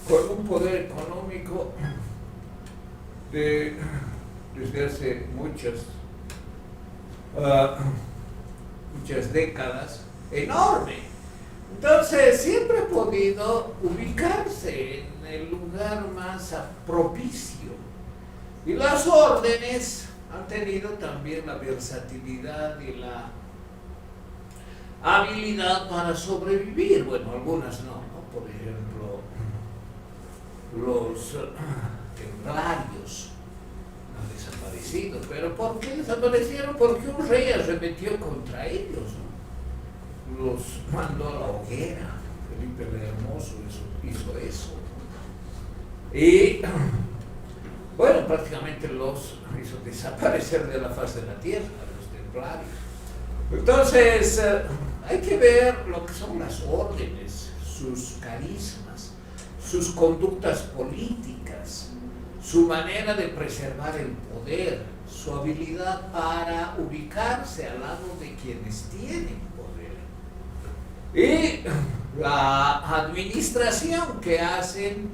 con un poder económico desde hace muchas décadas enorme. Entonces siempre ha podido ubicarse en el lugar más propicio, y las órdenes han tenido también la versatilidad y la habilidad para sobrevivir. Bueno, algunas no, ¿no? Por ejemplo, los templarios han desaparecido. ¿Pero por qué desaparecieron? Porque un rey arremetió contra ellos, ¿no? Los mandó a la hoguera. Felipe el Hermoso hizo eso. Y bueno, prácticamente los hizo desaparecer de la faz de la tierra, los templarios. Entonces, hay que ver lo que son las órdenes, sus carismas, sus conductas políticas, su manera de preservar el poder, su habilidad para ubicarse al lado de quienes tienen poder, y la administración que hacen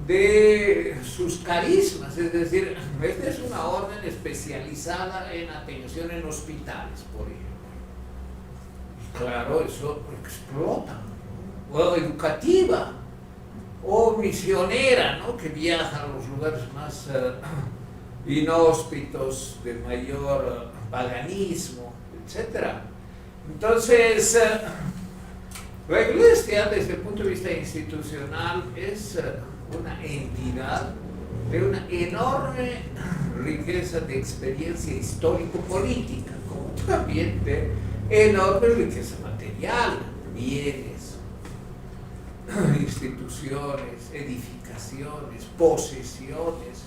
de sus carismas. Es decir, esta es una orden especializada en atención en hospitales, por ejemplo. Claro, eso explota. O educativa, o misionera, ¿no? Que viaja a los lugares más inhóspitos, de mayor paganismo, etc. Entonces, la Iglesia, desde el punto de vista institucional, es una entidad de una enorme riqueza de experiencia histórico-política, como también de enorme riqueza material, bienes, instituciones, edificaciones, posesiones,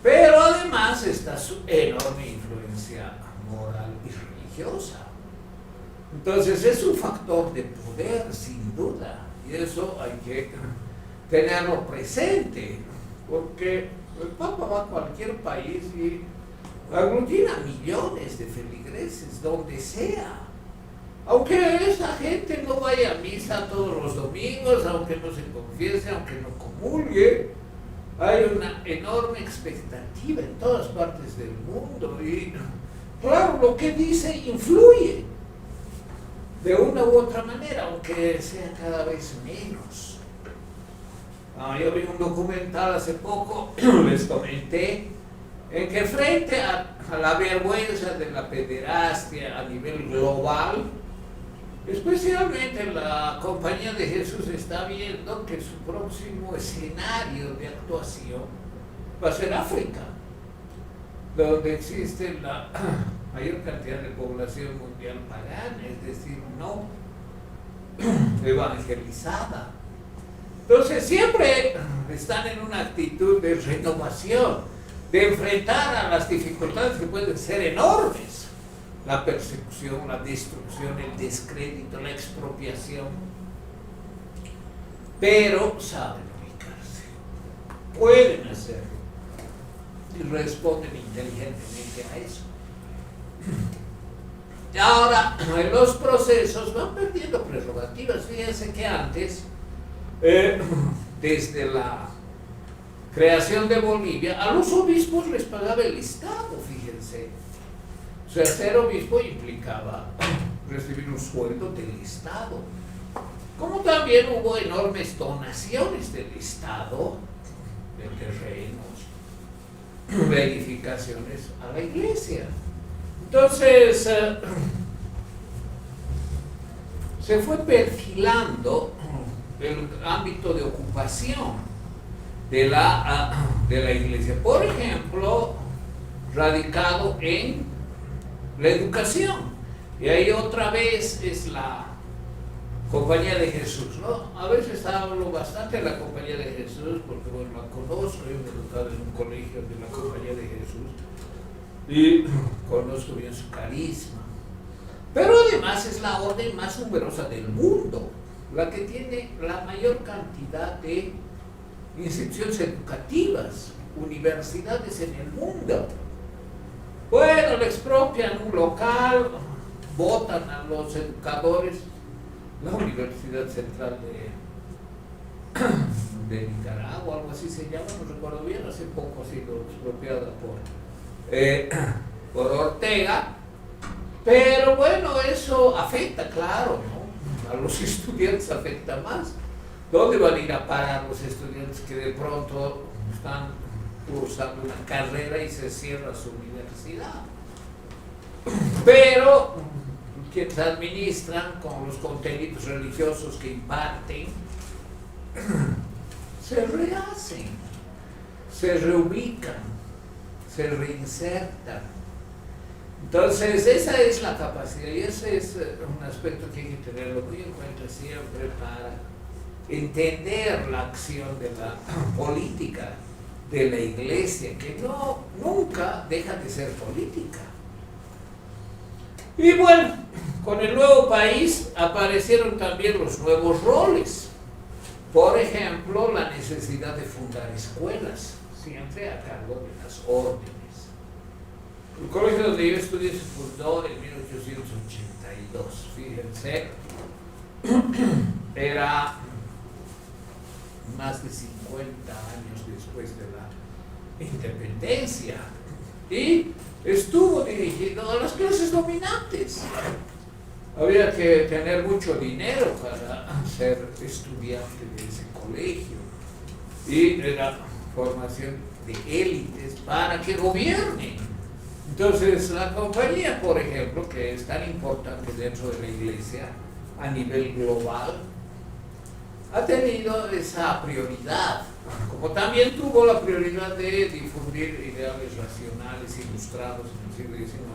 pero además está su enorme influencia moral y religiosa. Entonces es un factor de poder, sin duda, y eso hay que tenerlo presente, porque el Papa va a cualquier país y aglutina millones de feligreses, donde sea. Aunque esa gente no vaya a misa todos los domingos, aunque no se confiese, aunque no comulgue, hay una enorme expectativa en todas partes del mundo, y claro, lo que dice influye de una u otra manera, aunque sea cada vez menos. Yo vi un documental hace poco, les comenté, en que frente a la vergüenza de la pederastia a nivel global, especialmente la Compañía de Jesús está viendo que su próximo escenario de actuación va a ser África, donde existe la mayor cantidad de población mundial pagana, es decir, no evangelizada. Entonces siempre están en una actitud de renovación, de enfrentar a las dificultades que pueden ser enormes: la persecución, la destrucción, el descrédito, la expropiación. Pero saben ubicarse, pueden hacerlo y responden inteligentemente a eso. Y ahora los procesos van perdiendo prerrogativas. Fíjense que antes, desde la creación de Bolivia, a los obispos les pagaba el Estado, fíjense. O sea, ser obispo implicaba recibir un sueldo del Estado. Como también hubo enormes donaciones del Estado, de terrenos, de edificaciones a la iglesia. Entonces, se fue perfilando el ámbito de ocupación de la iglesia. Por ejemplo, radicado en la educación. Y ahí otra vez es la Compañía de Jesús, ¿no? A veces hablo bastante de la Compañía de Jesús porque, bueno, la conozco, yo me he educado en un colegio de la Compañía de Jesús. y conozco bien su carisma. Pero además es la orden más numerosa del mundo, la que tiene la mayor cantidad de instituciones educativas, universidades en el mundo. Bueno, le expropian un local, votan a los educadores. La Universidad Central de Nicaragua, algo así se llama, no recuerdo bien, hace poco ha sido expropiada por Ortega. Pero bueno, eso afecta, claro, ¿no? A los estudiantes afecta más. ¿Dónde van a ir a parar los estudiantes que de pronto están cursando una carrera y se cierra su universidad? Pero quienes administran con los contenidos religiosos que imparten se rehacen, se reubican, se reinsertan. Entonces esa es la capacidad y ese es un aspecto que hay que tenerlo muy en cuenta siempre para entender la acción de la política de la Iglesia, que nunca deja de ser política. Y bueno, con el nuevo país aparecieron también los nuevos roles. Por ejemplo, la necesidad de fundar escuelas, siempre a cargo de las órdenes. El colegio donde yo estudié se fundó en 1882, fíjense, era más de 50 años después de la independencia y estuvo dirigido a las clases dominantes. Había que tener mucho dinero para ser estudiante de ese colegio y era formación de élites para que gobiernen. Entonces la compañía, por ejemplo, que es tan importante dentro de la Iglesia a nivel global, ha tenido esa prioridad, como también tuvo la prioridad de difundir ideales racionales ilustrados en el siglo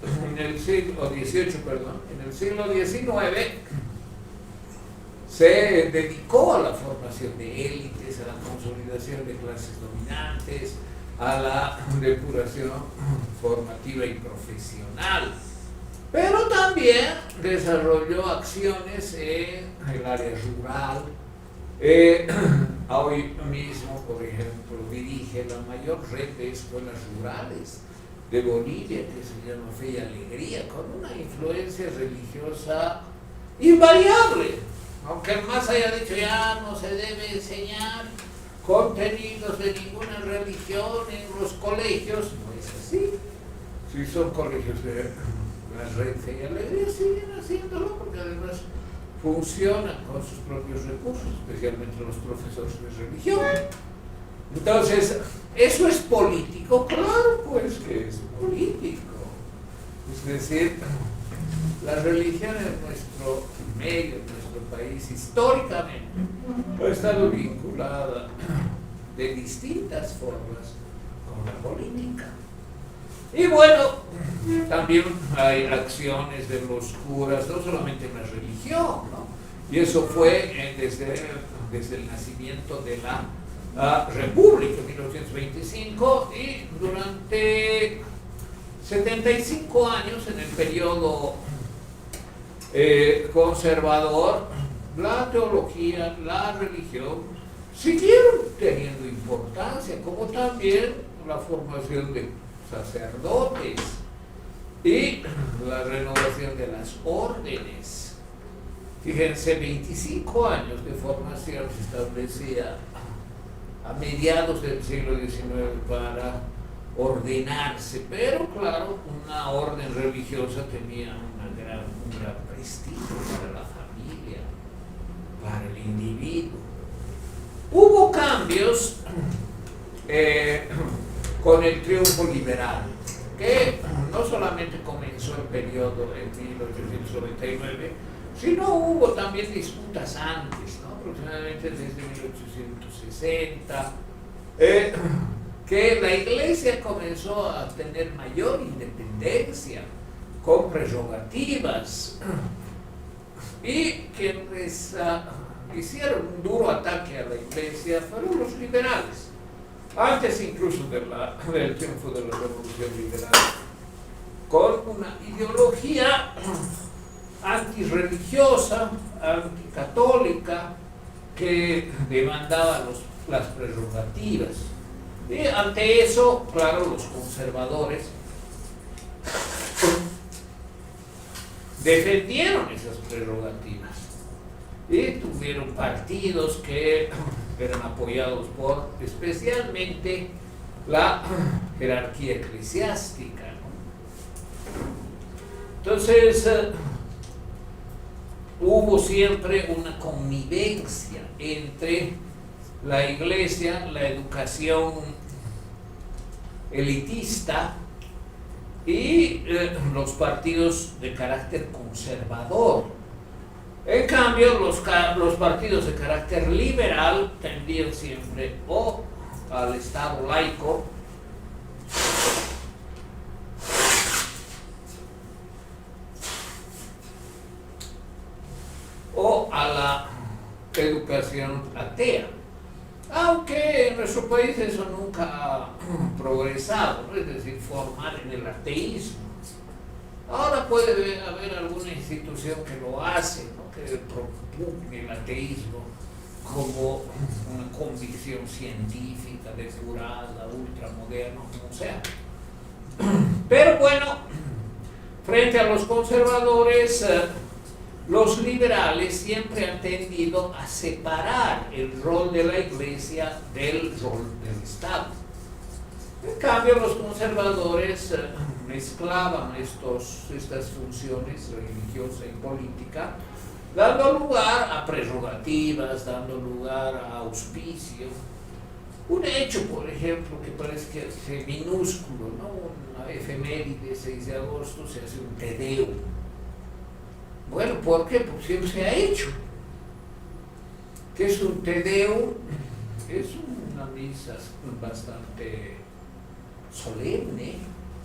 en el siglo XIX se dedicó a la formación de élites, a la consolidación de clases dominantes, a la depuración formativa y profesional. Pero también desarrolló acciones en el área rural. Hoy mismo, por ejemplo, dirige la mayor red de escuelas rurales de Bolivia, que se llama Fe y Alegría, con una influencia religiosa invariable. Aunque el MAS haya dicho ya no se debe enseñar contenidos de ninguna religión en los colegios, no es así. Si son colegios de la red Fe y Alegría, siguen haciéndolo porque además funcionan con sus propios recursos, especialmente los profesores de religión. Entonces, ¿eso es político? Claro, pues que es político. Es decir, la religión en nuestro medio, en nuestro país, históricamente, ha estado vinculada de distintas formas con la política. Y bueno, también hay acciones de los curas, no solamente en la religión, ¿no? Y eso fue desde el nacimiento de la República en 1925 y durante 75 años en el periodo conservador, la teología, la religión siguieron teniendo importancia, como también la formación de sacerdotes y la renovación de las órdenes. Fíjense, 25 años de formación se establecía a mediados del siglo XIX para ordenarse, pero claro, una orden religiosa tenía un gran prestigio para la familia, para el individuo. Hubo cambios con el triunfo liberal, que no solamente comenzó el periodo en 1899, sino hubo también disputas antes, ¿no? Aproximadamente desde 1860, que la Iglesia comenzó a tener mayor independencia, con prerrogativas, y quienes hicieron un duro ataque a la Iglesia fueron los liberales. antes incluso del triunfo de la Revolución Liberal, con una ideología antirreligiosa, anticatólica, que demandaba las prerrogativas. Y ante eso, claro, los conservadores defendieron esas prerrogativas y tuvieron partidos que eran apoyados por especialmente la jerarquía eclesiástica, ¿no? Entonces hubo siempre una connivencia entre la iglesia, la educación elitista y los partidos de carácter conservador. En cambio, los partidos de carácter liberal tendían siempre o al Estado laico o a la educación atea. Aunque en nuestro país eso nunca ha progresado, ¿no? Es decir, formar en el ateísmo. Ahora puede haber alguna institución que lo hace, ¿no? Que propugne el ateísmo como una convicción científica, depurada, ultramoderna, como sea. Pero bueno, frente a los conservadores, los liberales siempre han tendido a separar el rol de la iglesia del rol del Estado. En cambio, los conservadores mezclaban estas funciones religiosa y política, dando lugar a prerrogativas, dando lugar a auspicio. Un hecho, por ejemplo, que parece que es minúsculo, ¿no? Una efeméride, 6 de agosto, se hace un Te Deum. Bueno, ¿por qué? Porque siempre se ha hecho. ¿Qué es un Te Deum? Es una misa bastante solemne,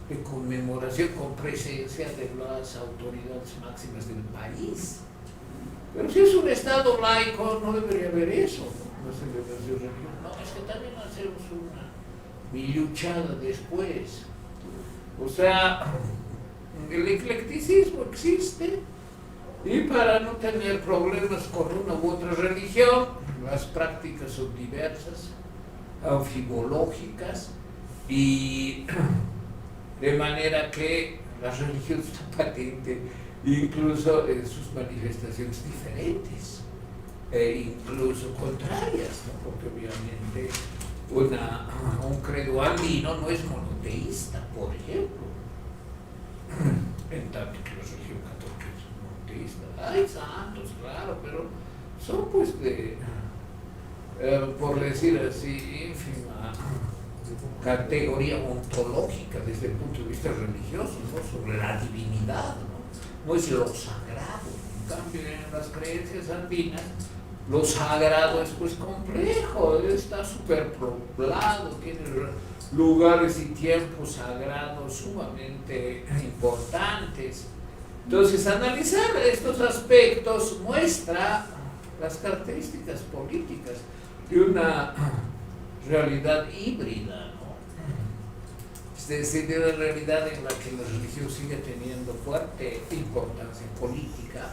de conmemoración con presencia de las autoridades máximas del país. Pero si es un Estado laico, no debería haber eso, ¿no? Una celebración religiosa. No, es que también hacemos una milluchada después. O sea, el eclecticismo existe, y para no tener problemas con una u otra religión, las prácticas son diversas, anfibológicas, y de manera que la religión está patente incluso en sus manifestaciones diferentes e incluso contrarias, ¿no? Porque obviamente un credo andino no es monoteísta, por ejemplo, en tanto que la religión católica es monoteísta. Hay santos, claro, pero son pues de, por decir así, ínfima categoría ontológica desde el punto de vista religioso, ¿no? Sobre la divinidad, ¿no? No es lo sagrado. En cambio, en las creencias andinas, lo sagrado es pues complejo, está superpoblado, tiene lugares y tiempos sagrados sumamente importantes. Entonces, analizar estos aspectos muestra las características políticas de una realidad híbrida, ¿no? Es decir, de una realidad en la que la religión sigue teniendo fuerte importancia política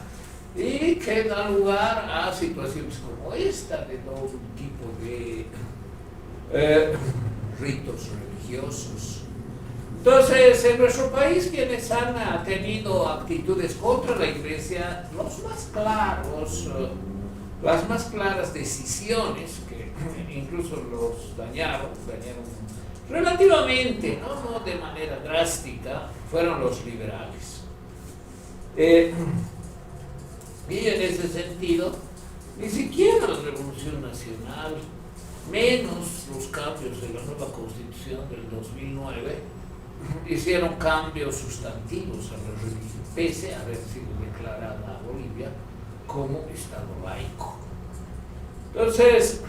y que da lugar a situaciones como esta, de todo tipo de ritos religiosos. Entonces, en nuestro país, quienes han tenido actitudes contra la Iglesia, las más claras decisiones que incluso los dañaron relativamente, no de manera drástica, fueron los liberales. Y en ese sentido, ni siquiera la Revolución Nacional, menos los cambios de la nueva Constitución del 2009, hicieron cambios sustantivos a la religión, pese a haber sido declarada Bolivia como Estado laico. Entonces,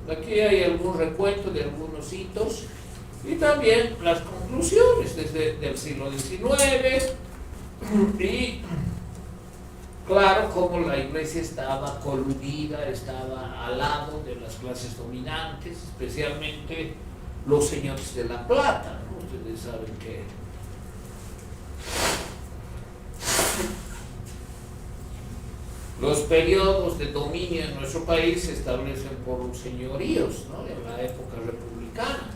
aquí hay algún recuento de algunos hitos y también las conclusiones desde el siglo XIX y claro, como la Iglesia estaba coludida, estaba al lado de las clases dominantes, especialmente los señores de la plata, ¿no? Ustedes saben que los periodos de dominio en nuestro país se establecen por los señoríos, ¿no? En la época republicana.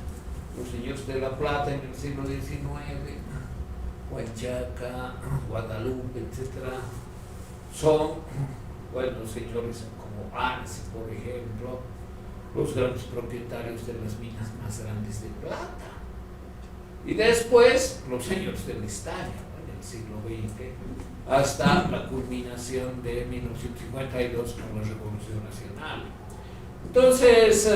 Los señores de la plata en el siglo XIX, Huanchaca, Guadalupe, etc., son, bueno, los señores como Arce, por ejemplo, los grandes propietarios de las minas más grandes de plata. Y después, los señores del estaño, ¿no? En el siglo XX, hasta la culminación de 1952 con la Revolución Nacional. Entonces,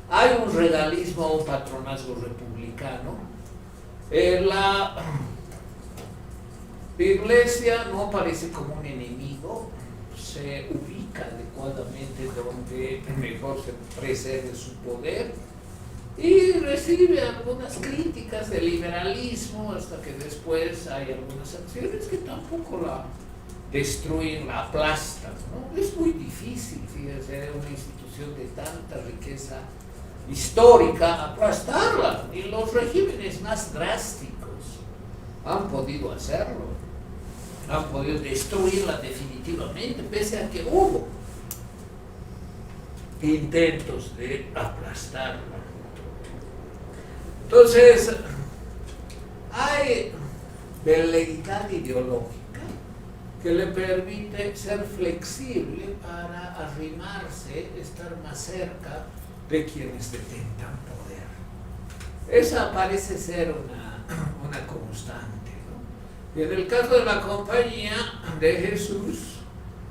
hay un regalismo, un patronazgo republicano. La Iglesia no aparece como un enemigo, se ubica adecuadamente donde mejor se preserve su poder y recibe algunas críticas del liberalismo, hasta que después hay algunas acciones que tampoco la destruyen, la aplastan, ¿no? Es muy difícil, fíjense, una institución de tanta riqueza histórica, aplastarla, y los regímenes más drásticos han podido hacerlo, han podido destruirla definitivamente, pese a que hubo intentos de aplastarla. Entonces, hay veleidad ideológica que le permite ser flexible para arrimarse, estar más cerca de quienes detentan poder. Esa parece ser una constante, ¿no? Y en el caso de la Compañía de Jesús,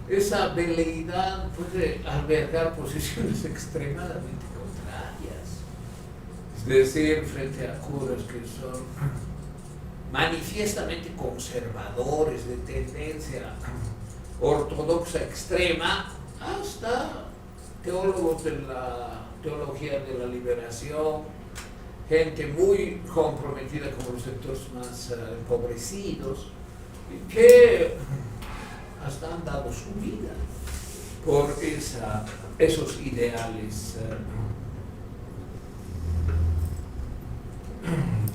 esa veleidad puede albergar posiciones extremadamente contrarias. Es decir, frente a curas que son manifiestamente conservadores, de tendencia ortodoxa extrema, hasta teólogos de la teología de la liberación, gente muy comprometida con los sectores más empobrecidos, que hasta han dado su vida por esos ideales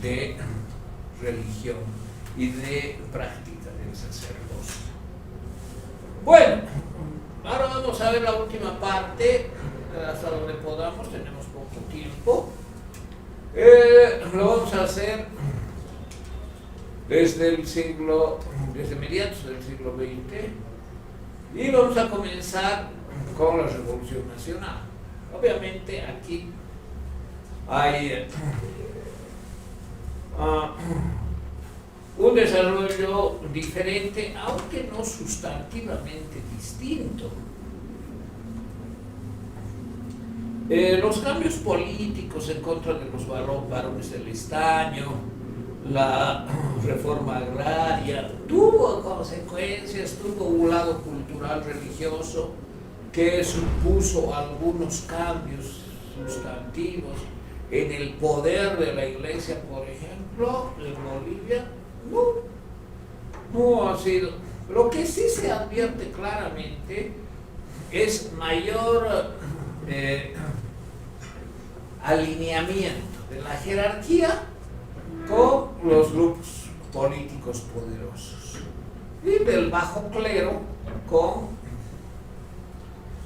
de religión y de práctica del sacerdocio. Bueno, ahora vamos a ver la última parte, hasta donde podamos, tenemos poco tiempo. Lo vamos a hacer desde mediados del siglo XX, y vamos a comenzar con la Revolución Nacional. Obviamente aquí hay un desarrollo diferente, aunque no sustantivamente distinto. Los cambios políticos en contra de los varones del estaño, la reforma agraria, tuvo consecuencias, tuvo un lado cultural religioso que supuso algunos cambios sustantivos en el poder de la Iglesia, por ejemplo, en Bolivia. No ha sido. Lo que sí se advierte claramente es mayor alineamiento de la jerarquía con los grupos políticos poderosos y del bajo clero con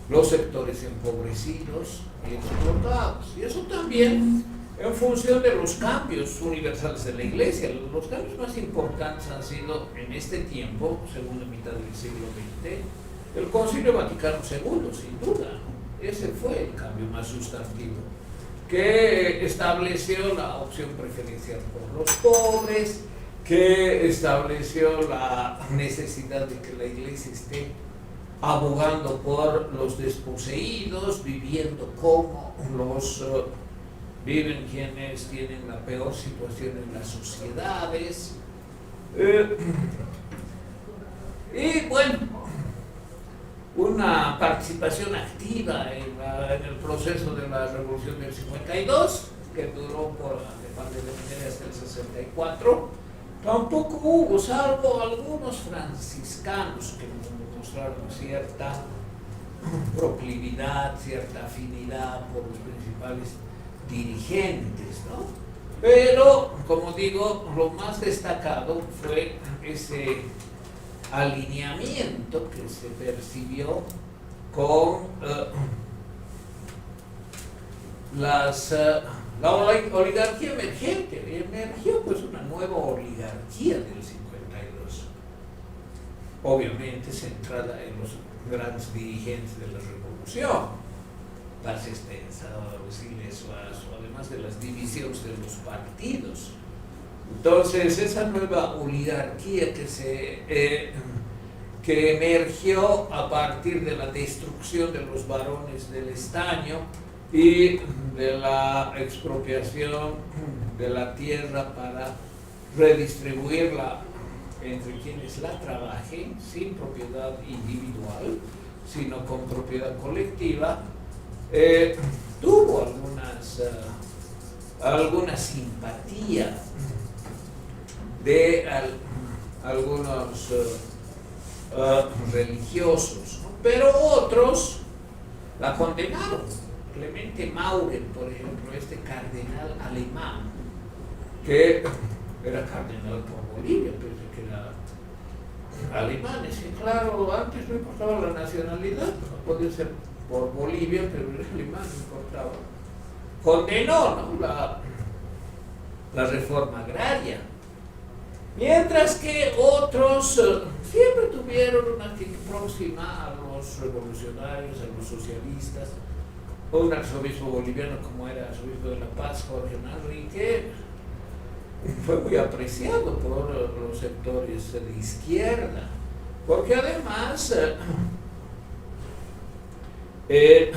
los sectores empobrecidos y explotados. Y eso también en función de los cambios universales de la Iglesia. Los cambios más importantes han sido en este tiempo, segunda mitad del siglo XX, el Concilio Vaticano II, sin duda, ¿no? Ese fue el cambio más sustantivo, que estableció la opción preferencial por los pobres, que estableció la necesidad de que la Iglesia esté abogando por los desposeídos, viviendo como los viven quienes tienen la peor situación en las sociedades. Y bueno, una participación activa en el proceso de la Revolución del 52, que duró de parte de hasta el 64. Tampoco hubo, salvo algunos franciscanos que mostraron cierta proclividad, cierta afinidad por los principales dirigentes, ¿no? Pero, como digo, lo más destacado fue ese alineamiento que se percibió con la oligarquía emergente. Emergió pues una nueva oligarquía del 52, obviamente centrada en los grandes dirigentes de la revolución, Paz Estensa, Siles Suazo, además de las divisiones de los partidos. Entonces, esa nueva oligarquía que emergió a partir de la destrucción de los varones del estaño y de la expropiación de la tierra para redistribuirla entre quienes la trabajen, sin propiedad individual, sino con propiedad colectiva, tuvo alguna simpatía de algunos religiosos, ¿no? Pero otros la condenaron. Clemente Maurer, por ejemplo, este cardenal alemán, que era cardenal por Bolivia, pensé que era alemán, es que claro, antes no importaba la nacionalidad, no podía ser por Bolivia, pero era alemán, no importaba. Condenó, ¿no?, la reforma agraria. Mientras que otros siempre tuvieron una actitud próxima a los revolucionarios, a los socialistas. Un arzobispo boliviano como era el arzobispo de La Paz, Jorge Manrique, fue muy apreciado por los sectores de izquierda, porque además él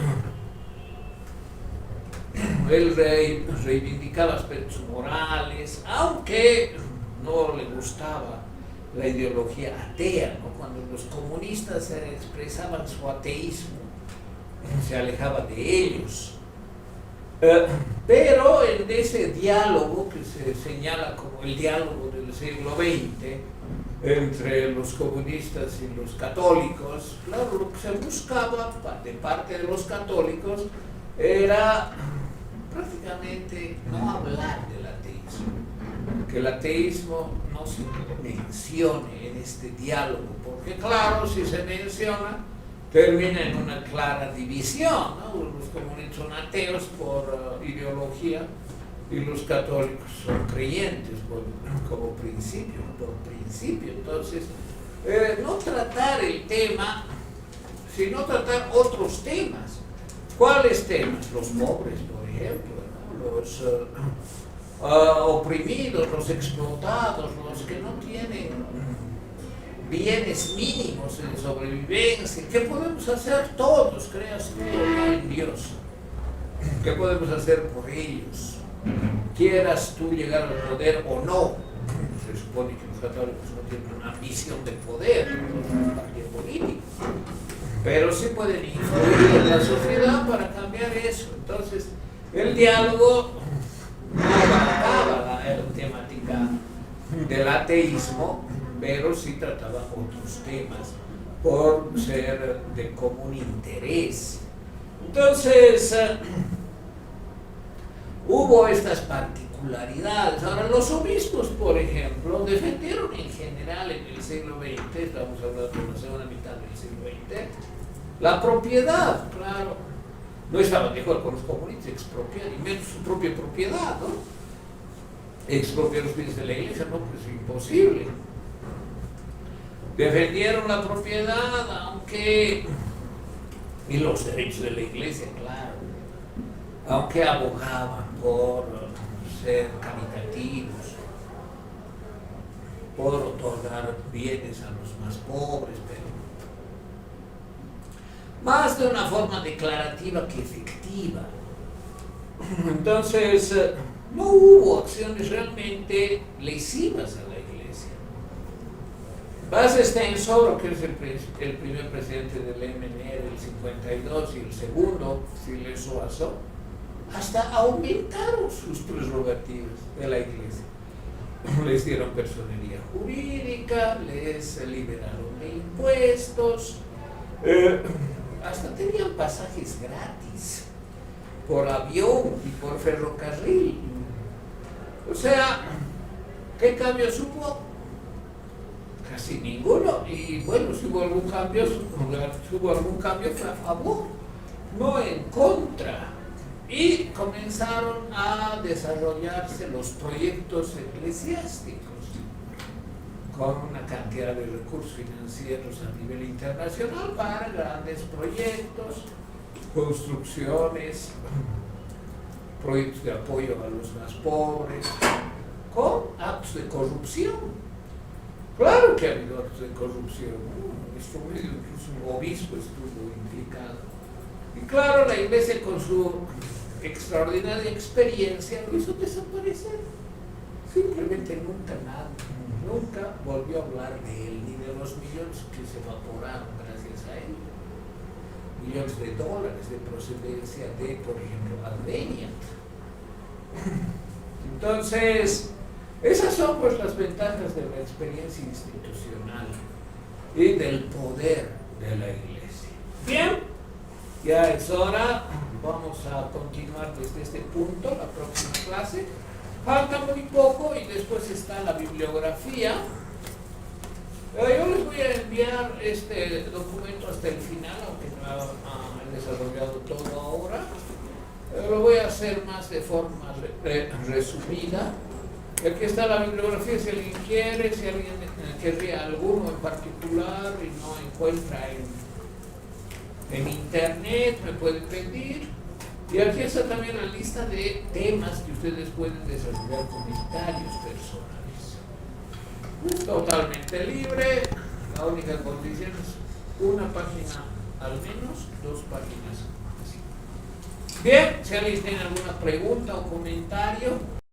reivindicaba aspectos morales, aunque no le gustaba la ideología atea, ¿no? Cuando los comunistas expresaban su ateísmo, se alejaba de ellos. Pero en ese diálogo que se señala como el diálogo del siglo XX entre los comunistas y los católicos, claro, lo que se buscaba de parte de los católicos era prácticamente no hablar del ateísmo, que el ateísmo no se mencione en este diálogo, porque claro, si se menciona, termina en una clara división, ¿no? Los comunistas son ateos por ideología y los católicos son creyentes como principio, por principio. Entonces, no tratar el tema, sino tratar otros temas. ¿Cuáles temas? Los pobres, por ejemplo, ¿no? Los oprimidos, los explotados, los que no tienen bienes mínimos de sobrevivencia. ¿Qué podemos hacer todos, creas tú o no en Dios? ¿Qué podemos hacer por ellos? Quieras tú llegar al poder o no. Se supone que los católicos no tienen una ambición de poder, no son un partido político, pero sí pueden influir en la sociedad para cambiar eso. Entonces, el diálogo no abarcaba la temática del ateísmo, pero sí trataba otros temas por ser de común interés. Entonces, hubo estas particularidades. Ahora, los obispos, por ejemplo, defendieron en general en el siglo XX, estamos hablando de la segunda mitad del siglo XX, la propiedad, claro. No estaban de acuerdo con los comunistas, expropiar, y menos su propia propiedad, ¿no? Expropiar los bienes de la iglesia, no, pues imposible. Defendieron la propiedad, aunque, y los derechos de la iglesia, claro, aunque abogaban por ser caritativos, por otorgar bienes a los más pobres, pero más de una forma declarativa que efectiva. Entonces, no hubo acciones realmente lesivas a la iglesia. Paz Estensa, que es el primer presidente del MNR del 52 y el segundo, Siles Suazo, hasta aumentaron sus prerrogativas de la iglesia. Les dieron personería jurídica, les liberaron de impuestos, hasta tenían pasajes gratis por avión y por ferrocarril. O sea, ¿qué cambios hubo? Casi ninguno. Y bueno, si hubo algún cambio, fue a favor, no en contra. Y comenzaron a desarrollarse los proyectos eclesiásticos con una cantidad de recursos financieros a nivel internacional para grandes proyectos, construcciones, proyectos de apoyo a los más pobres, con actos de corrupción. Claro que ha habido actos de corrupción, ¿no? Esto medio, incluso un obispo estuvo implicado. Y claro, la Iglesia con su extraordinaria experiencia lo hizo desaparecer. Simplemente nunca volvió a hablar de él, ni de los millones que se evaporaron gracias a él. Millones de dólares de procedencia de, por ejemplo, Albania. Entonces, esas son pues las ventajas de la experiencia institucional y del poder de la Iglesia. Bien, ya es hora, vamos a continuar desde este punto, la próxima clase. Falta muy poco y después está la bibliografía. Yo les voy a enviar este documento hasta el final, aunque no he desarrollado todo ahora. Lo voy a hacer más de forma resumida. Aquí está la bibliografía, si alguien quiere, si alguien querría alguno en particular y no encuentra en internet, me puede pedir. Y aquí está también la lista de temas que ustedes pueden desarrollar comentarios personales. Es totalmente libre, la única condición es una página al menos, 2 páginas. Bien, si alguien tiene alguna pregunta o comentario.